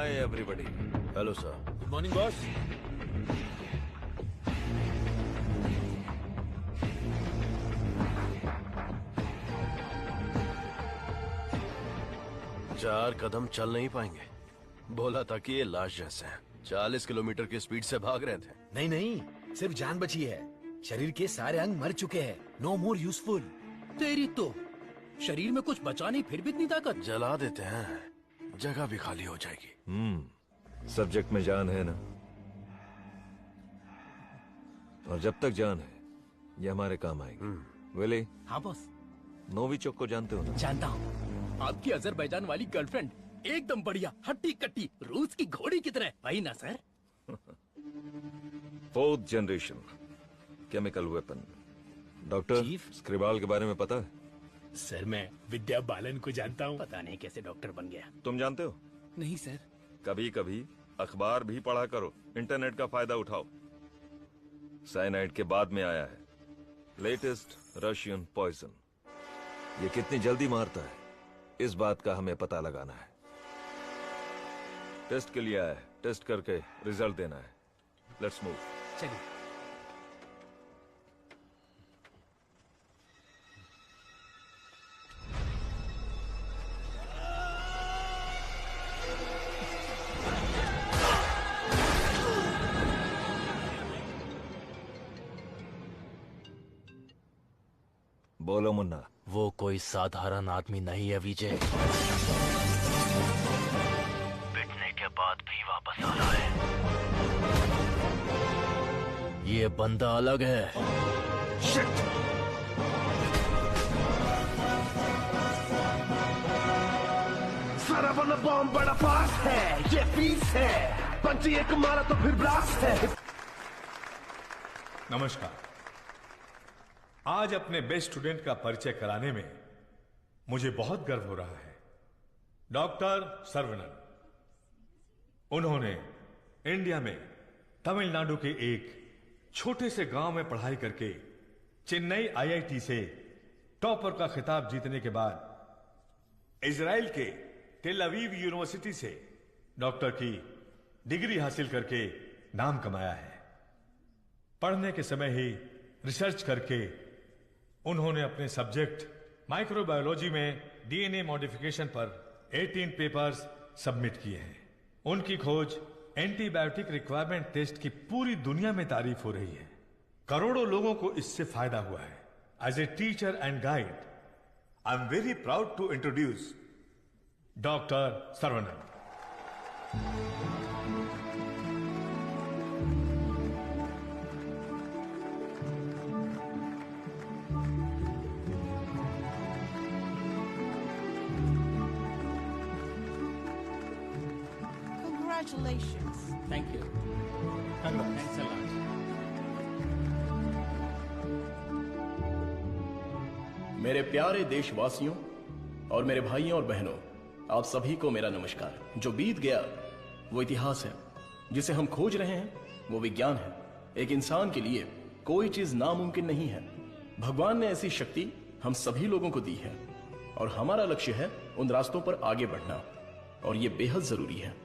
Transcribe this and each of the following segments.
Hi everybody. Hello sir. Good morning boss. चार कदम चल नहीं पाएंगे। बोला था कि ये लाश जैसे हैं। 40 किलोमीटर की स्पीड से भाग रहे थे। नहीं नहीं, सिर्फ जान बची है। शरीर के सारे अंग मर चुके हैं। No more useful. तेरी तो शरीर में कुछ बचा नहीं, फिर भी इतनी ताकत। जला देते हैं, जगह भी खाली हो जाएगी। सब्जेक्ट में जान है ना, और जब तक जान है ये हमारे काम आएगी। विली, हाँ बॉस। नोविचोक को जानते हो ना? जानता हूँ। आपकी अजरबैजान वाली गर्लफ्रेंड एकदम बढ़िया, हट्टी कट्टी, रूस की घोड़ी की तरह। वही ना sir? 4th generation chemical weapon. Doctor chief? Skripal के बारे में पता है? सर मैं विद्या बालन को जानता हूँ। पता नहीं कैसे डॉक्टर बन गया। तुम जानते हो? नहीं सर। कभी कभी अखबार भी पढ़ा करो, इंटरनेट का फायदा उठाओ। साइनाइड के बाद में आया है लेटेस्ट रशियन पॉइजन। ये कितनी जल्दी मारता है, इस बात का हमें पता लगाना है। टेस्ट के लिए आया है, टेस्ट करके रिजल्ट देना है। Let's move. चलिए। बोलो मुन्ना। वो कोई साधारण आदमी नहीं है विजय। पिटने के बाद भी वापस आ रहा है। ये बंदा अलग है। शिट! सारा वाला बॉम्ब बड़ा फास्ट है, ये फीस है। पंची एक मारा तो फिर ब्लास्ट है। नमस्कार। आज अपने बेस्ट स्टूडेंट का परिचय कराने में मुझे बहुत गर्व हो रहा है। डॉक्टर सर्वनन। उन्होंने इंडिया में तमिलनाडु के एक छोटे से गांव में पढ़ाई करके चेन्नई आईआईटी से टॉपर का खिताब जीतने के बाद इजराइल के टेल अवीव यूनिवर्सिटी से डॉक्टर की डिग्री हासिल करके नाम कमाया है। पढ़ने के समय ही रिसर्च करके उन्होंने अपने सब्जेक्ट माइक्रोबायोलॉजी में डीएनए मॉडिफिकेशन पर 18 पेपर्स सबमिट किए हैं। उनकी खोज एंटीबायोटिक रिक्वायरमेंट टेस्ट की पूरी दुनिया में तारीफ हो रही है। करोड़ों लोगों को इससे फायदा हुआ है। As a teacher and guide, I am very proud to introduce doctor Saravanan. Congratulations. Thank you. Thanks a lot. मेरे प्यारे देशवासियों और मेरे भाइयों और बहनों, आप सभी को मेरा नमस्कार। जो बीत गया वो इतिहास है, जिसे हम खोज रहे हैं वो विज्ञान है। एक इंसान के लिए कोई चीज नामुमकिन नहीं है। भगवान ने ऐसी शक्ति हम सभी लोगों को दी है और हमारा लक्ष्य है उन रास्तों पर आगे बढ़ना, और ये बेहद जरूरी है।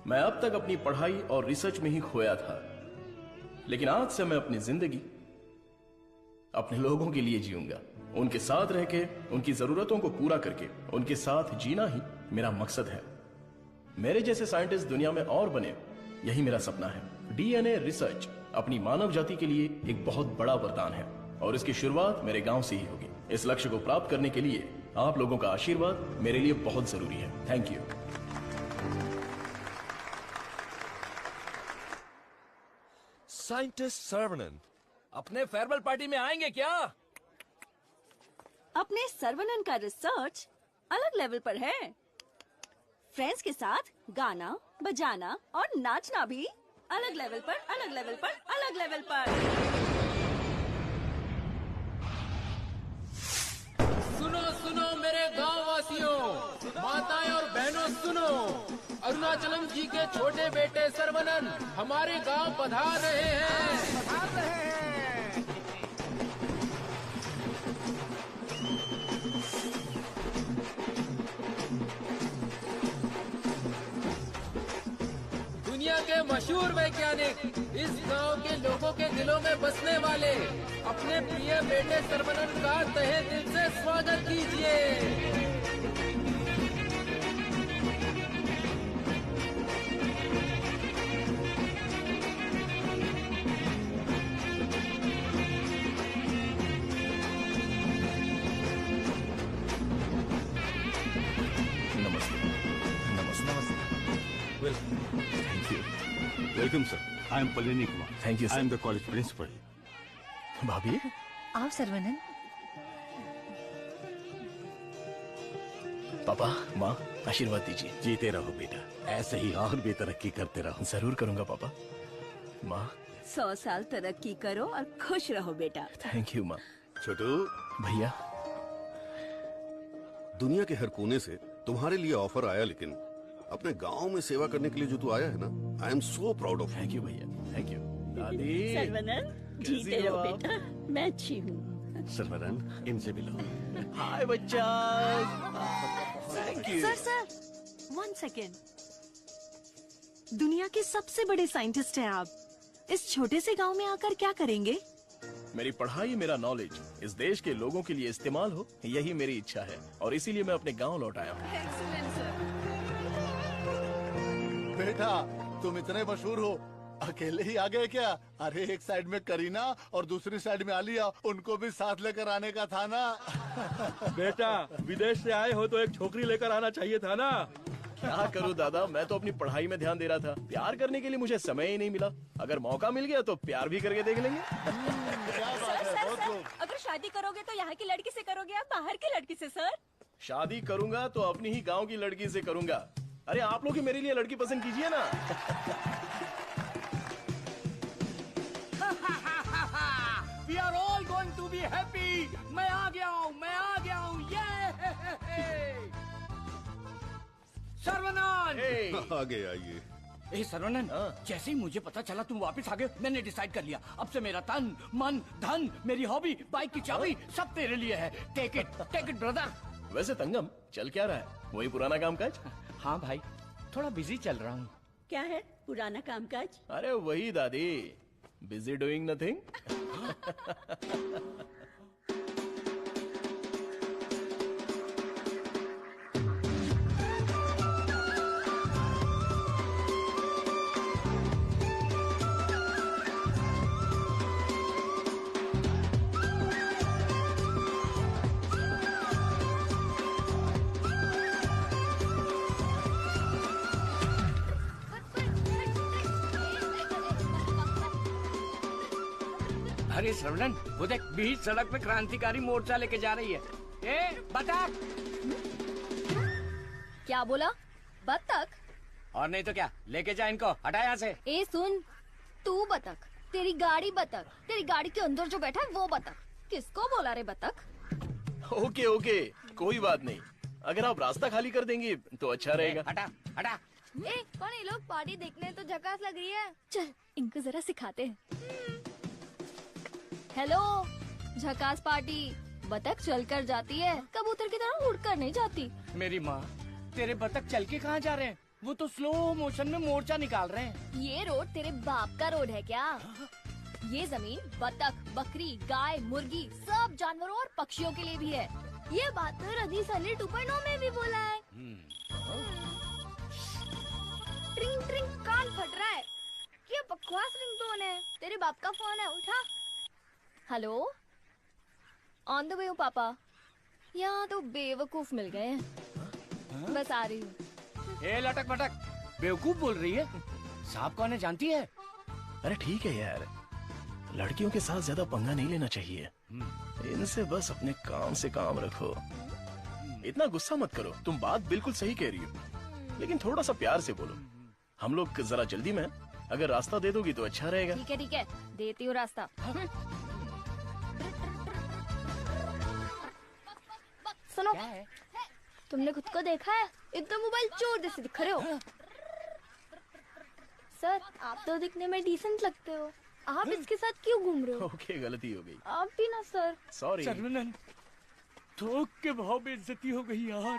मैं अब तक अपनी पढ़ाई और रिसर्च में ही खोया था, लेकिन आज से मैं अपनी जिंदगी अपने लोगों के लिए जीऊंगा। उनके साथ रह के, उनकी जरूरतों को पूरा करके, उनके साथ जीना ही मेरा मकसद है। मेरे जैसे साइंटिस्ट दुनिया में और बने, यही मेरा सपना है। डीएनए रिसर्च अपनी मानव जाति के लिए एक बहुत बड़ा वरदान है और इसकी शुरुआत मेरे गांव से ही होगी। इस लक्ष्य को प्राप्त करने के लिए आप लोगों का आशीर्वाद मेरे लिए बहुत जरूरी है। Thank you. साइंटिस्ट सर्वनन अपने फेयरवेल पार्टी में आएंगे क्या? अपने सर्वनन का रिसर्च अलग लेवल पर है। फ्रेंड्स के साथ गाना, बजाना और नाचना भी अलग लेवल पर, अलग लेवल पर, अलग लेवल पर। सुनो सुनो मेरे गांव वासियों, माताएं और बहनों सुनो। अरुणाचलम जी के छोटे बेटे सर्वनन हमारे गांव पधार रहे हैं। मशहूर वैज्ञानिक, इस गांव के लोगों के दिलों में बसने वाले अपने प्रिय बेटे सर्वनन का तहे दिल से स्वागत कीजिए। Welcome sir, I am Palani Kumar. Thank you I am the college principal. भाभी, आओ सरवनन। पापा, माँ, आशीर्वाद दीजिए। जीते रहो बेटा, ऐसे ही और भी तरक्की करते रहो। जरूर करूंगा पापा। माँ, 100 साल तरक्की करो और खुश रहो बेटा। थैंक यू माँ। छोटू, भैया, दुनिया के हर कोने से तुम्हारे लिए ऑफर आया, लेकिन अपने गांव में सेवा करने के लिए जो तू आया है ना, आई am so proud of. Thank you भैया, थैंक यू। दादी, सरवनन, जीते रहो बेटा, मैं अच्छी हूँ। सर्वनन, इनसे मिलो। हाय बच्चा। Thank you. Sir, 1 second. दुनिया के सबसे बड़े साइंटिस्ट हैं आप, इस छोटे से गांव में आकर क्या करेंगे? मेरी पढ़ाई, मेरा नॉलेज इस देश के लोगों के लिए इस्तेमाल हो, यही मेरी इच्छा है, और इसीलिए मैं अपने गांव लौट आया हूँ। बेटा, तुम इतने मशहूर हो, अकेले ही आ गए क्या? अरे एक साइड में करीना और दूसरी साइड में आलिया, उनको भी साथ लेकर आने का था ना। बेटा, विदेश से आए हो तो एक छोकरी लेकर आना चाहिए था ना। क्या करूं दादा, मैं तो अपनी पढ़ाई में ध्यान दे रहा था। प्यार करने के लिए मुझे समय ही नहीं मिला। अगर मौका मिल गया तो प्यार भी करके देख लेंगे। अगर शादी करोगे तो यहाँ की लड़की से करोगे या बाहर की लड़की से? सर, शादी करूंगा तो अपनी ही गांव की लड़की से करूंगा। अरे आप लोग ही मेरे लिए लड़की पसंद कीजिए ना। We are all going to be happy. मैं आ गया हूँ, ये सर्वनन। आगे आइए। ए सर्वनन, जैसे ही मुझे पता चला तुम वापस आ गए, मैंने डिसाइड कर लिया, अब से मेरा तन, मन, धन, मेरी हॉबी, बाइक की चाबी सब तेरे लिए है। Take it brother. वैसे तंगम, चल क्या रहा है? वही पुराना काम काज? हाँ भाई, थोड़ा बिजी चल रहा हूँ। क्या है पुराना कामकाज? अरे वही दादी, बिजी डूइंग नथिंग। अरे श्रवणन, वो देख, बीच सड़क पे क्रांतिकारी मोर्चा लेके जा रही है। ए बतख। क्या बोला? बतख? और नहीं तो क्या, लेके जा इनको, हटा यहाँ से। ए सुन, तू बतख, तेरी गाड़ी बतख, तेरी गाड़ी के अंदर जो बैठा है वो बतख। किसको बोला रे बतख? ओके ओके, कोई बात नहीं। अगर आप रास्ता खाली कर देंगी तो अच्छा रहेगा। हटा हटा। ए कौन ये लोग? पार्टी देखने तो झकास लग रही है। चल इनको जरा सिखाते हैं। हेलो, झकास पार्टी। बतख चलकर जाती है, कबूतर की तरह उड़कर नहीं जाती। मेरी माँ, तेरे बतख चल के कहाँ जा रहे हैं? वो तो स्लो मोशन में मोर्चा निकाल रहे हैं। ये रोड तेरे बाप का रोड है क्या? ये जमीन बतख, बकरी, गाय, मुर्गी, सब जानवरों और पक्षियों के लिए भी है। ये बात तो रदी सनी 2.0 में भी बोला है। ट्रिंग ट्रिंग, कान फट रहा है। ये बकवास रिंगटोन है। तेरे बाप का फोन है, उठा। हेलो, ऑन द वे हूँ पापा। यहाँ तो बेवकूफ मिल गए हैं। बस आ रही हूँ। ए लटक पटक, बेवकूफ बोल रही है? साहब कौन है जानती है? अरे ठीक है यार, लड़कियों के साथ ज्यादा पंगा नहीं लेना चाहिए। इनसे बस अपने काम से काम रखो। इतना गुस्सा मत करो, तुम बात बिल्कुल सही कह रही हो, लेकिन थोड़ा सा प्यार से बोलो। हम लोग जरा जल्दी में, अगर रास्ता दे दोगी तो अच्छा रहेगा। ठीक है, देती हूँ रास्ता। सुनो, तुमने खुद को देखा है? इतना मोबाइल चोर जैसे दिख रहे हो। सर, आप तो दिखने में डिसेंट लगते हो, आप इसके साथ क्यों घूम रहे हो? ओके, गलती हो गई। आप भी ना सर। सॉरी। सर्वनन, थोक के भाव बेइज्जती हो गई यार।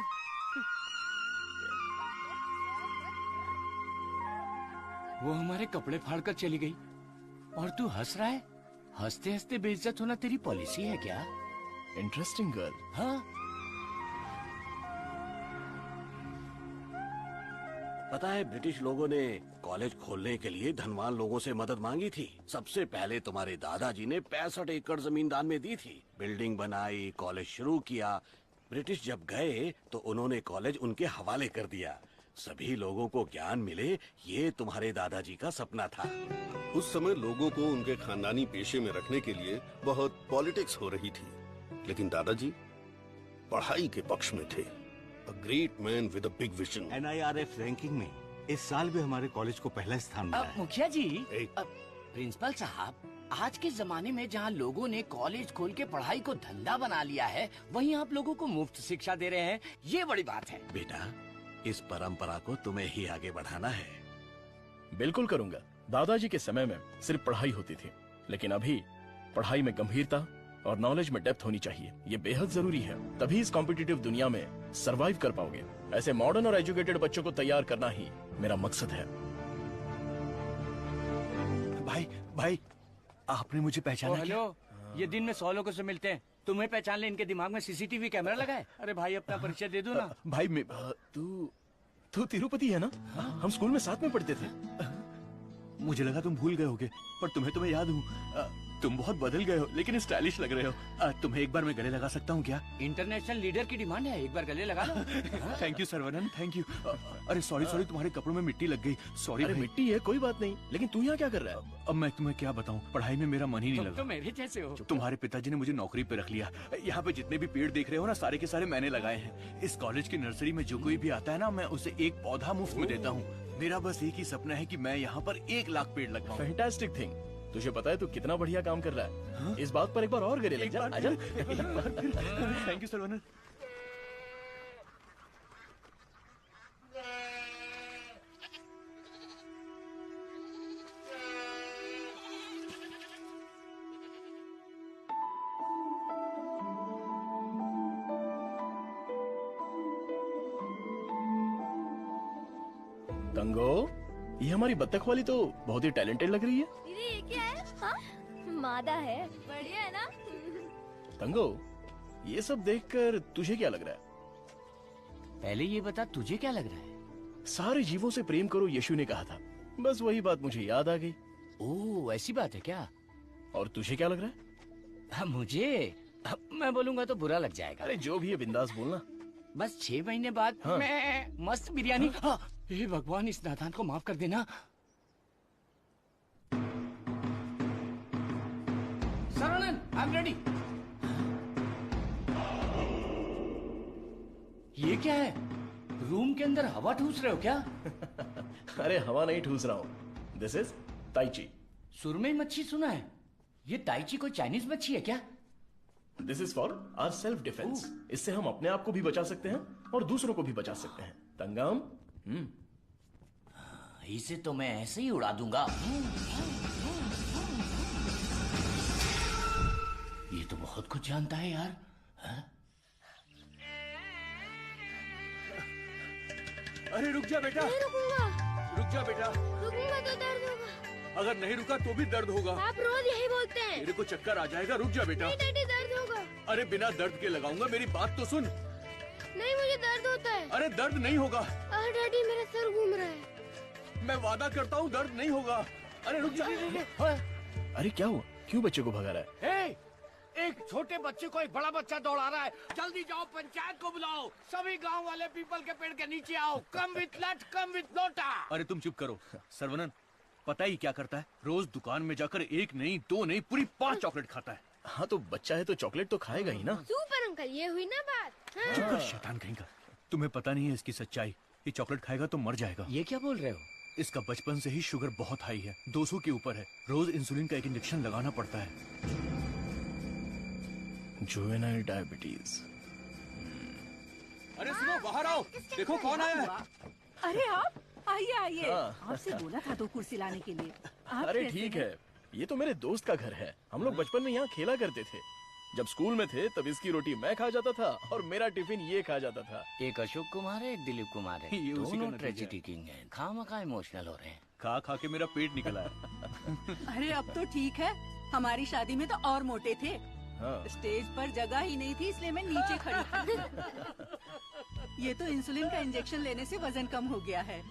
वो हमारे कपड़े फाड़ कर चली गई और तू हंस रहा है? हंसते हंसते बेइज्जत होना तेरी पॉलिसी है क्या? Interesting girl. हाँ। पता है ब्रिटिश लोगों ने कॉलेज खोलने के लिए धनवान लोगों से मदद मांगी थी। सबसे पहले तुम्हारे दादाजी ने 65 एकड़ जमीन दान में दी थी। बिल्डिंग बनाई, कॉलेज शुरू किया। ब्रिटिश जब गए तो उन्होंने कॉलेज उनके हवाले कर दिया। सभी लोगों को ज्ञान मिले, ये तुम्हारे दादाजी का सपना था। उस समय लोगों को उनके खानदानी पेशे में रखने के लिए बहुत पॉलिटिक्स हो रही थी, लेकिन दादाजी पढ़ाई के पक्ष में थे। A great man with a big vision. NIRF ranking में इस साल भी हमारे कॉलेज को पहला स्थान मिला है। मुखिया जी, प्रिंसिपल साहब, आज के जमाने में जहाँ लोगों ने कॉलेज खोल के पढ़ाई को धंधा बना लिया है, वहीं आप लोगों को मुफ्त शिक्षा दे रहे हैं। ये बड़ी बात है। बेटा, इस परंपरा को तुम्हें ही आगे बढ़ाना है। बिल्कुल करूंगा। दादाजी के समय में सिर्फ पढ़ाई होती थी, लेकिन अभी पढ़ाई में गंभीरता और नॉलेज में डेप्थ होनी चाहिए। ये बेहद जरूरी है, तभी इस कॉम्पिटिटिव दुनिया में सरवाइव कर पाओगे। ऐसे मॉडर्न और एजुकेटेड बच्चों को तैयार करना ही मेरा मकसद है। भाई, आपने मुझे पहचाना क्या? हेलो, ये दिन में 100 लोगों से मिलते हैं, तुम्हें पहचान ले, इनके दिमाग में सीसीटीवी कैमरा लगा है। अरे भाई, अपना परिचय दे दो ना। भाई तू तिरुपति है ना? हम स्कूल में साथ में पढ़ते थे। मुझे लगा तुम भूल गए होगे, पर तुम्हें तो मैं याद हूँ। तुम बहुत बदल गए हो, लेकिन स्टाइलिश लग रहे हो। तुम्हें एक बार मैं गले लगा सकता हूँ क्या? इंटरनेशनल लीडर की डिमांड है, एक बार गले लगा लो। Thank you Saravanan, thank you. अरे सॉरी, तुम्हारे कपड़ों में मिट्टी लग गई। सॉरी। अरे मिट्टी है, कोई बात नहीं, लेकिन तू यहाँ क्या कर रहा है? अब मैं तुम्हें क्या बताऊँ, पढ़ाई में मेरा मन ही नहीं लगा। तो मेरे जैसे हो। तुम्हारे पिताजी ने मुझे नौकरी पे रख लिया। यहाँ पे जितने भी पेड़ देख रहे हो ना, सारे के सारे मैंने लगाए हैं। इस कॉलेज की नर्सरी में जो कोई भी आता है ना, मैं उसे एक पौधा मुफ्त में देता हूँ। मेरा बस एक ही सपना है कि मैं यहाँ पर 1 लाख पेड़ लगवाऊं। Fantastic thing. तुझे पता है तू कितना बढ़िया काम कर रहा है। हाँ? इस बात पर एक बार और गले लग जा। आजा। Thank you Saravanan. तंगो, ये हमारी बत्तख वाली तो बहुत ही टैलेंटेड लग रही है। दीदी, ये क्या है? हाँ? मादा है। बढ़िया है ना? तंगो, ये सब देखकर तुझे क्या लग रहा है? पहले ये बता, तुझे क्या लग रहा है? सारे जीवों से प्रेम करो, यीशु ने कहा था। बस वही बात मुझे याद आ गई। ओह, ऐसी बात है क्या? और तुझे क्या लग रहा है? मुझे मैं बोलूंगा तो बुरा लग जाएगा। अरे जो भी है बिंदास बोलना। बस 6 महीने बाद हाँ। मैं मस्त बिरयानी। हाँ। हे भगवान, इस नादान को माफ कर देना। Saravanan, I am ready. ये क्या है? रूम के अंदर हवा ठूस रहे हो क्या? अरे हवा नहीं ठूस रहा हूँ। This is tai chi. सुरमई मच्छी सुना है। ये ताइची कोई चाइनीज मच्छी है क्या? This is for our self defence. इससे हम अपने आप को भी बचा सकते हैं और दूसरों को भी बचा सकते हैं। तंगम, इसे तो मैं ऐसे ही उड़ा दूंगा। ये तो बहुत कुछ जानता है यार। हा? अरे रुक जा बेटा। नहीं रुकूंगा। रुक जा बेटा। रुकूंगा तो दर्द होगा। अगर नहीं रुका तो भी दर्द होगा। आप रोज यही बोलते हैं। मेरे को चक्कर आ जाएगा। रुक जा बेटा। नहीं डैडी, दर्द होगा। अरे बिना दर्द के लगाऊंगा, मेरी बात तो सुन। नहीं, मुझे दर्द होता है। अरे दर्द नहीं होगा। डैडी, मेरा सर घूम रहा है। मैं वादा करता हूँ दर्द नहीं होगा। अरे रुक जा। अरे क्या हुआ? क्यों बच्चे को भगा रहा है? एक छोटे बच्चे को एक बड़ा बच्चा दौड़ा रहा है। जल्दी जाओ, पंचायत को बुलाओ। सभी गांव वाले पीपल के पेड़ के नीचे आओ। कम विथ लट, कम विथ लोटा। अरे तुम चुप करो। सर्वनन, पता ही क्या करता है? रोज दुकान में जाकर 1 नहीं 2 नहीं पूरी 5 चॉकलेट खाता है। हाँ तो बच्चा है तो चॉकलेट तो खाएगा ही ना। सुपर अंकल, ये हुई ना बात। हाँ। चुप कर शैतान कहीं का। तुम्हें पता नहीं है इसकी सच्चाई। ये चॉकलेट खाएगा तो मर जाएगा। ये क्या बोल रहे हो? इसका बचपन से ही शुगर बहुत हाई है, 200 के ऊपर है। रोज इंसुलिन का एक इंजेक्शन लगाना पड़ता है। Juvenile diabetes. अरे सुनो, बाहर आओ। देखो कौन आया है। अरे आप आइए आइए। आपसे बोला था 2 कुर्सी लाने के लिए। अरे ठीक है, ये तो मेरे दोस्त का घर है। हम लोग बचपन में यहाँ खेला करते थे। जब स्कूल में थे तब इसकी रोटी मैं खा जाता था और मेरा टिफिन ये खा जाता था। एक अशोक कुमार है, एक दिलीप कुमार है। ये उसी का दोनों नतीजा है। ट्रेजेडी किंग हैं। खामखा इमोशनल हो रहे हैं। खा खा के मेरा पेट निकला है। अरे अब तो ठीक है, हमारी शादी में तो और मोटे थे। हाँ। स्टेज पर जगह ही नहीं थी, इसलिए मैं नीचे खड़ी थी। ये तो इंसुलिन का इंजेक्शन लेने से वजन कम हो गया है।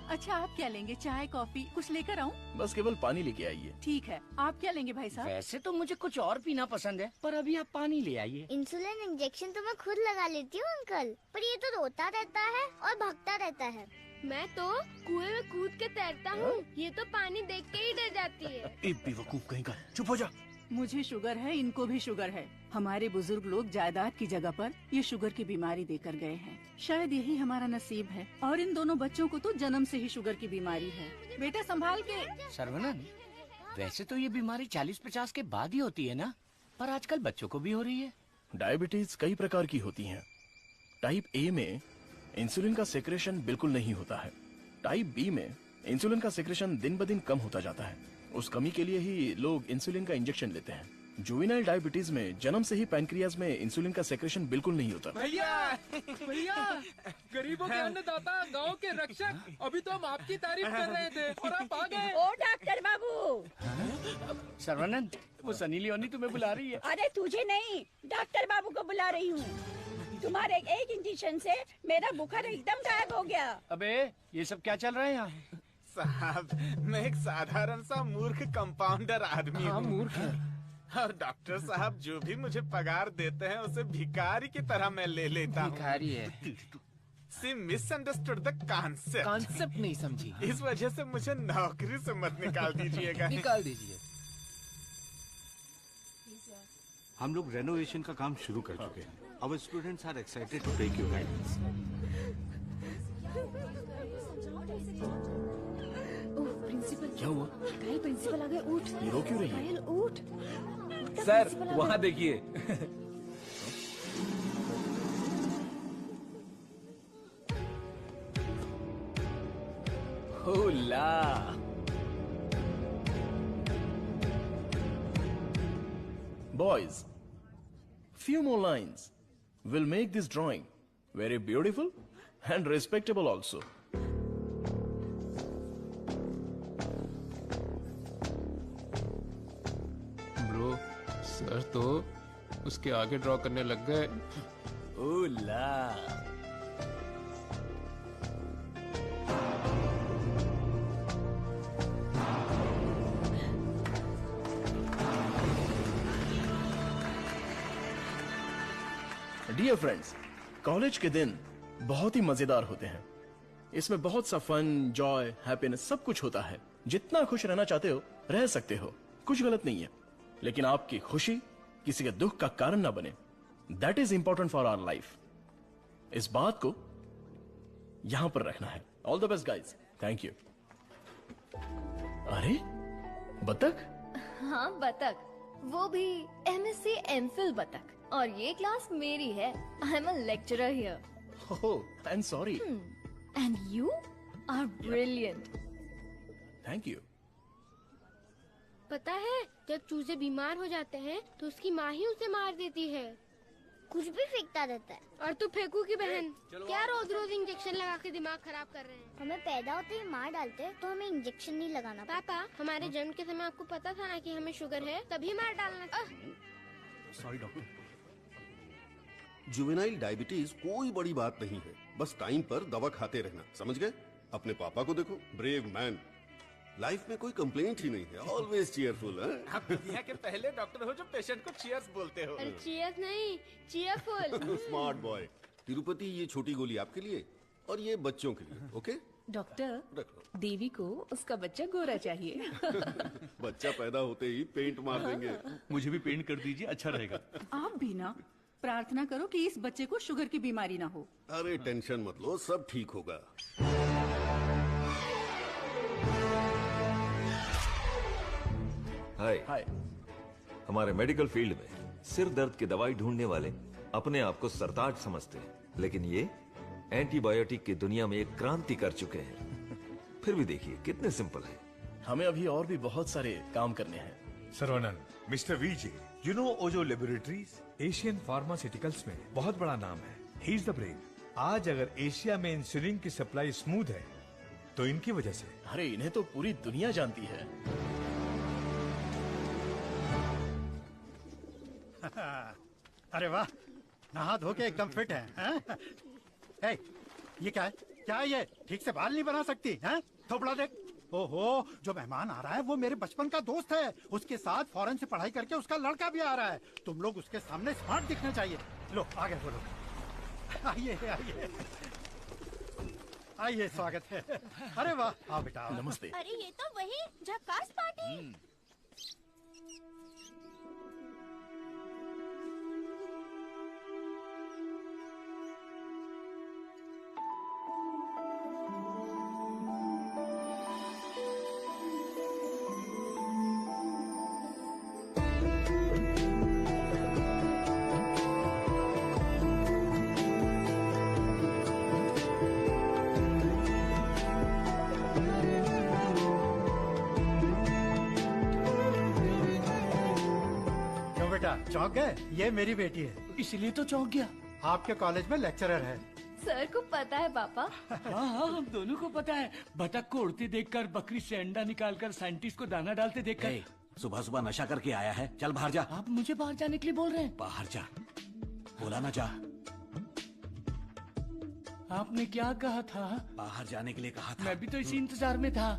अच्छा आप क्या लेंगे, चाय कॉफी कुछ लेकर आऊं? बस केवल पानी लेके आइए। ठीक है, आप क्या लेंगे भाई साहब? वैसे तो मुझे कुछ और पीना पसंद है, पर अभी आप पानी ले आइए। इंसुलिन इंजेक्शन तो मैं खुद लगा लेती हूँ अंकल, पर ये तो रोता रहता है और भागता रहता है। मैं तो कुएं में कूद के तैरता हूँ, ये तो पानी देख के ही डर जाती है। एक बेवकूफ कहीं का, चुप हो जा। मुझे शुगर है, इनको भी शुगर है। हमारे बुजुर्ग लोग जायदाद की जगह पर ये शुगर की बीमारी देकर गए हैं। शायद यही हमारा नसीब है। और इन दोनों बच्चों को तो जन्म से ही शुगर की बीमारी है। बेटा संभाल के। सर्वनन, वैसे तो ये बीमारी 40-50 के बाद ही होती है ना, पर आजकल बच्चों को भी हो रही है। डायबिटीज कई प्रकार की होती हैं। टाइप ए में इंसुलिन का सेक्रेशन बिल्कुल नहीं होता है। टाइप बी में इंसुलिन का सेक्रेशन दिन ब दिन कम होता जाता है। उस कमी के लिए ही लोग इंसुलिन का इंजेक्शन लेते हैं। जुवेनाइल डायबिटीज में जन्म से ही पैनक्रियाज में इंसुलिन का सेक्रेशन बिल्कुल नहीं होता। भैया गरीबों के अन्नदाता, गांव के रक्षक, अभी तो हम आपकी तारीफ कर रहे थे और आप आ गए। ओ डॉक्टर बाबू। सर्वानंद, वो सनी लियोनी तुम्हें बुला रही है। अरे तुझे नहीं, डॉक्टर बाबू को बुला रही हूँ। तुम्हारे एक इंजेक्शन से मेरा बुखार एकदम गायब हो गया। अबे ये सब क्या चल रहा है यहाँ? साहब, मैं एक साधारण सा मूर्ख कंपाउंडर आदमी हूँ। मूर्ख है। और डॉक्टर साहब जो भी मुझे पगार देते हैं उसे भिखारी की तरह मैं ले लेता हूँ। भिखारी है। सी मिसअंडरस्टूड द कॉन्सेप्ट। कॉन्सेप्ट नहीं समझी। इस वजह से मुझे नौकरी से मत निकाल दीजिएगा। निकाल दीजिए। हम लोग रेनोवेशन का काम शुरू कर चुके हैं। Our students are excited to take your guidance. Oh principal, क्या हुआ? कल प्रिंसिपल आ गए, उठ। ये रो क्यों रही है? पायल, उठ। सर वहाँ देखिए। होला। Boys, few more lines will make this drawing very beautiful and respectable also. Bro, sir तो उसके आगे ड्रॉ करने लग गए। ओला। डियर फ्रेंड्स, कॉलेज के दिन बहुत ही मजेदार होते हैं। इसमें बहुत सा फन, जॉय, हैप्पीनेस सब कुछ होता है। जितना खुश रहना चाहते हो रह सकते हो, कुछ गलत नहीं है। लेकिन आपकी खुशी किसी के दुख का कारण ना बने, that is important for our life. इस बात को यहां पर रखना है। All the best guys. Thank you. अरे बतख? हाँ बतख, वो भी MSc MPhil बतख। और ये क्लास मेरी है। I am a lecturer here. Oh, I am sorry. And you are brilliant. Thank you. पता है, जब चूजे बीमार हो जाते हैं तो उसकी माँ ही उसे मार देती है। कुछ भी फेंकता रहता है। और तू फेंकू की बहन, क्या रोज रोज इंजेक्शन लगा के दिमाग खराब कर रहे हैं? हमें पैदा होते ही मार डालते हैं, तो हमें इंजेक्शन नहीं लगाना। पापा, हमारे जन्म के समय आपको पता था ना कि हमें शुगर है, तभी मार डालना। Sorry doctor. जुवेनाइल डायबिटीज कोई बड़ी बात नहीं है, बस टाइम पर दवा खाते रहना, समझ गए? अपने पापा को देखो, ब्रेव मैन, लाइफ में कोई कंप्लेंट ही नहीं है, ऑलवेज चीयरफुल। आप दुनिया के पहले डॉक्टर हो जो पेशेंट को चीयर्स बोलते हो। अरे चीयर्स नहीं, चीयरफुल। Smart boy. तिरुपति, ये छोटी गोली आपके लिए और ये बच्चों के लिए, ओके? डॉक्टर, देवी को उसका बच्चा गोरा चाहिए। बच्चा पैदा होते ही पेंट मार देंगे। मुझे भी पेंट कर दीजिए, अच्छा रहेगा। आप भी ना प्रार्थना करो कि इस बच्चे को शुगर की बीमारी ना हो। अरे टेंशन मत लो, सब ठीक होगा। हाय। हमारे मेडिकल फील्ड में सिर दर्द की दवाई ढूंढने वाले अपने आप को सरताज समझते हैं, लेकिन ये एंटीबायोटिक की दुनिया में एक क्रांति कर चुके हैं। फिर भी देखिए कितने सिंपल है। हमें अभी और भी बहुत सारे काम करने हैं। Sarvanand, mister VJ, you know Ojo laboratories Asian pharmaceuticals में बहुत बड़ा नाम है। He is the brain. आज अगर एशिया में इंसुलिन की सप्लाई स्मूथ है तो इनकी वजह से। अरे इन्हें तो पूरी दुनिया जानती है। अरे वाह, नहा धो के एकदम फिट है, हैं? ए, ये क्या है? क्या है ये? ठीक से बाल नहीं बना सकती हैं? थोपड़ा देख। ओहो, जो मेहमान आ रहा है वो मेरे बचपन का दोस्त है। उसके साथ फॉरेन से पढ़ाई करके उसका लड़का भी आ रहा है। तुम लोग उसके सामने स्मार्ट दिखने चाहिए। लो आगे बोलो। आइए आइए आइए, स्वागत है। अरे वाह, आओ बेटा आओ। नमस्ते। अरे ये तो वही झक्कास पार्टी। चौंक गए? ये मेरी बेटी है। इसलिए तो चौंक गया। आपके कॉलेज में लेक्चरर है। सर को पता है पापा। हाँ हाँ, हम दोनों को पता है। बतख को उड़ते देखकर, बकरी से अंडा निकालकर, साइंटिस्ट को दाना डालते देखकर। सुबह सुबह नशा करके आया है, चल बाहर जा। आप मुझे बाहर जाने के लिए बोल रहे हैं? बाहर जा, बोला ना जा। आपने क्या कहा था? बाहर जाने के लिए कहा था। मैं भी तो इसी इंतजार में था।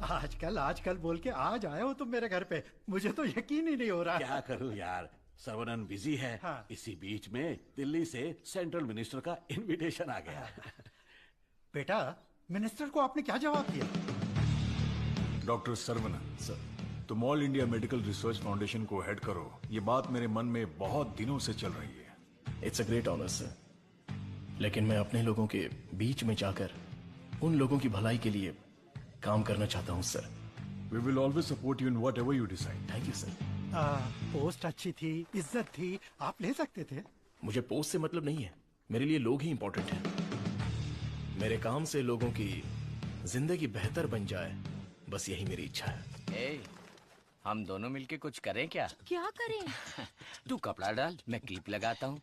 आजकल बोल के आज आए हो तुम मेरे घर पे। मुझे तो यकीन ही नहीं हो रहा। क्या करूं यार, सर्वनन बिजी है। हाँ। इसी बीच में दिल्ली से सेंट्रल मिनिस्टर का इनविटेशन आ गया। बेटा, मिनिस्टर को आपने क्या जवाब दिया? डॉक्टर सर्वनन सर, तुम all India medical research foundation को हेड करो, ये बात मेरे मन में बहुत दिनों से चल रही है। It's a great honour sir, लेकिन मैं अपने लोगों के बीच में जाकर उन लोगों की भलाई के लिए काम करना चाहता हूँ sir. We will always support you in whatever you decide. Thank you sir. Post अच्छी थी, इज्जत थी, आप ले सकते थे। मुझे पोस्ट से मतलब नहीं है, मेरे लिए लोग ही इंपॉर्टेंट हैं। मेरे काम से लोगों की जिंदगी बेहतर बन जाए, बस यही मेरी इच्छा है। हम दोनों मिलके कुछ करें क्या? क्या करें? तू कपड़ा डाल, मैं क्लिप लगाता हूँ।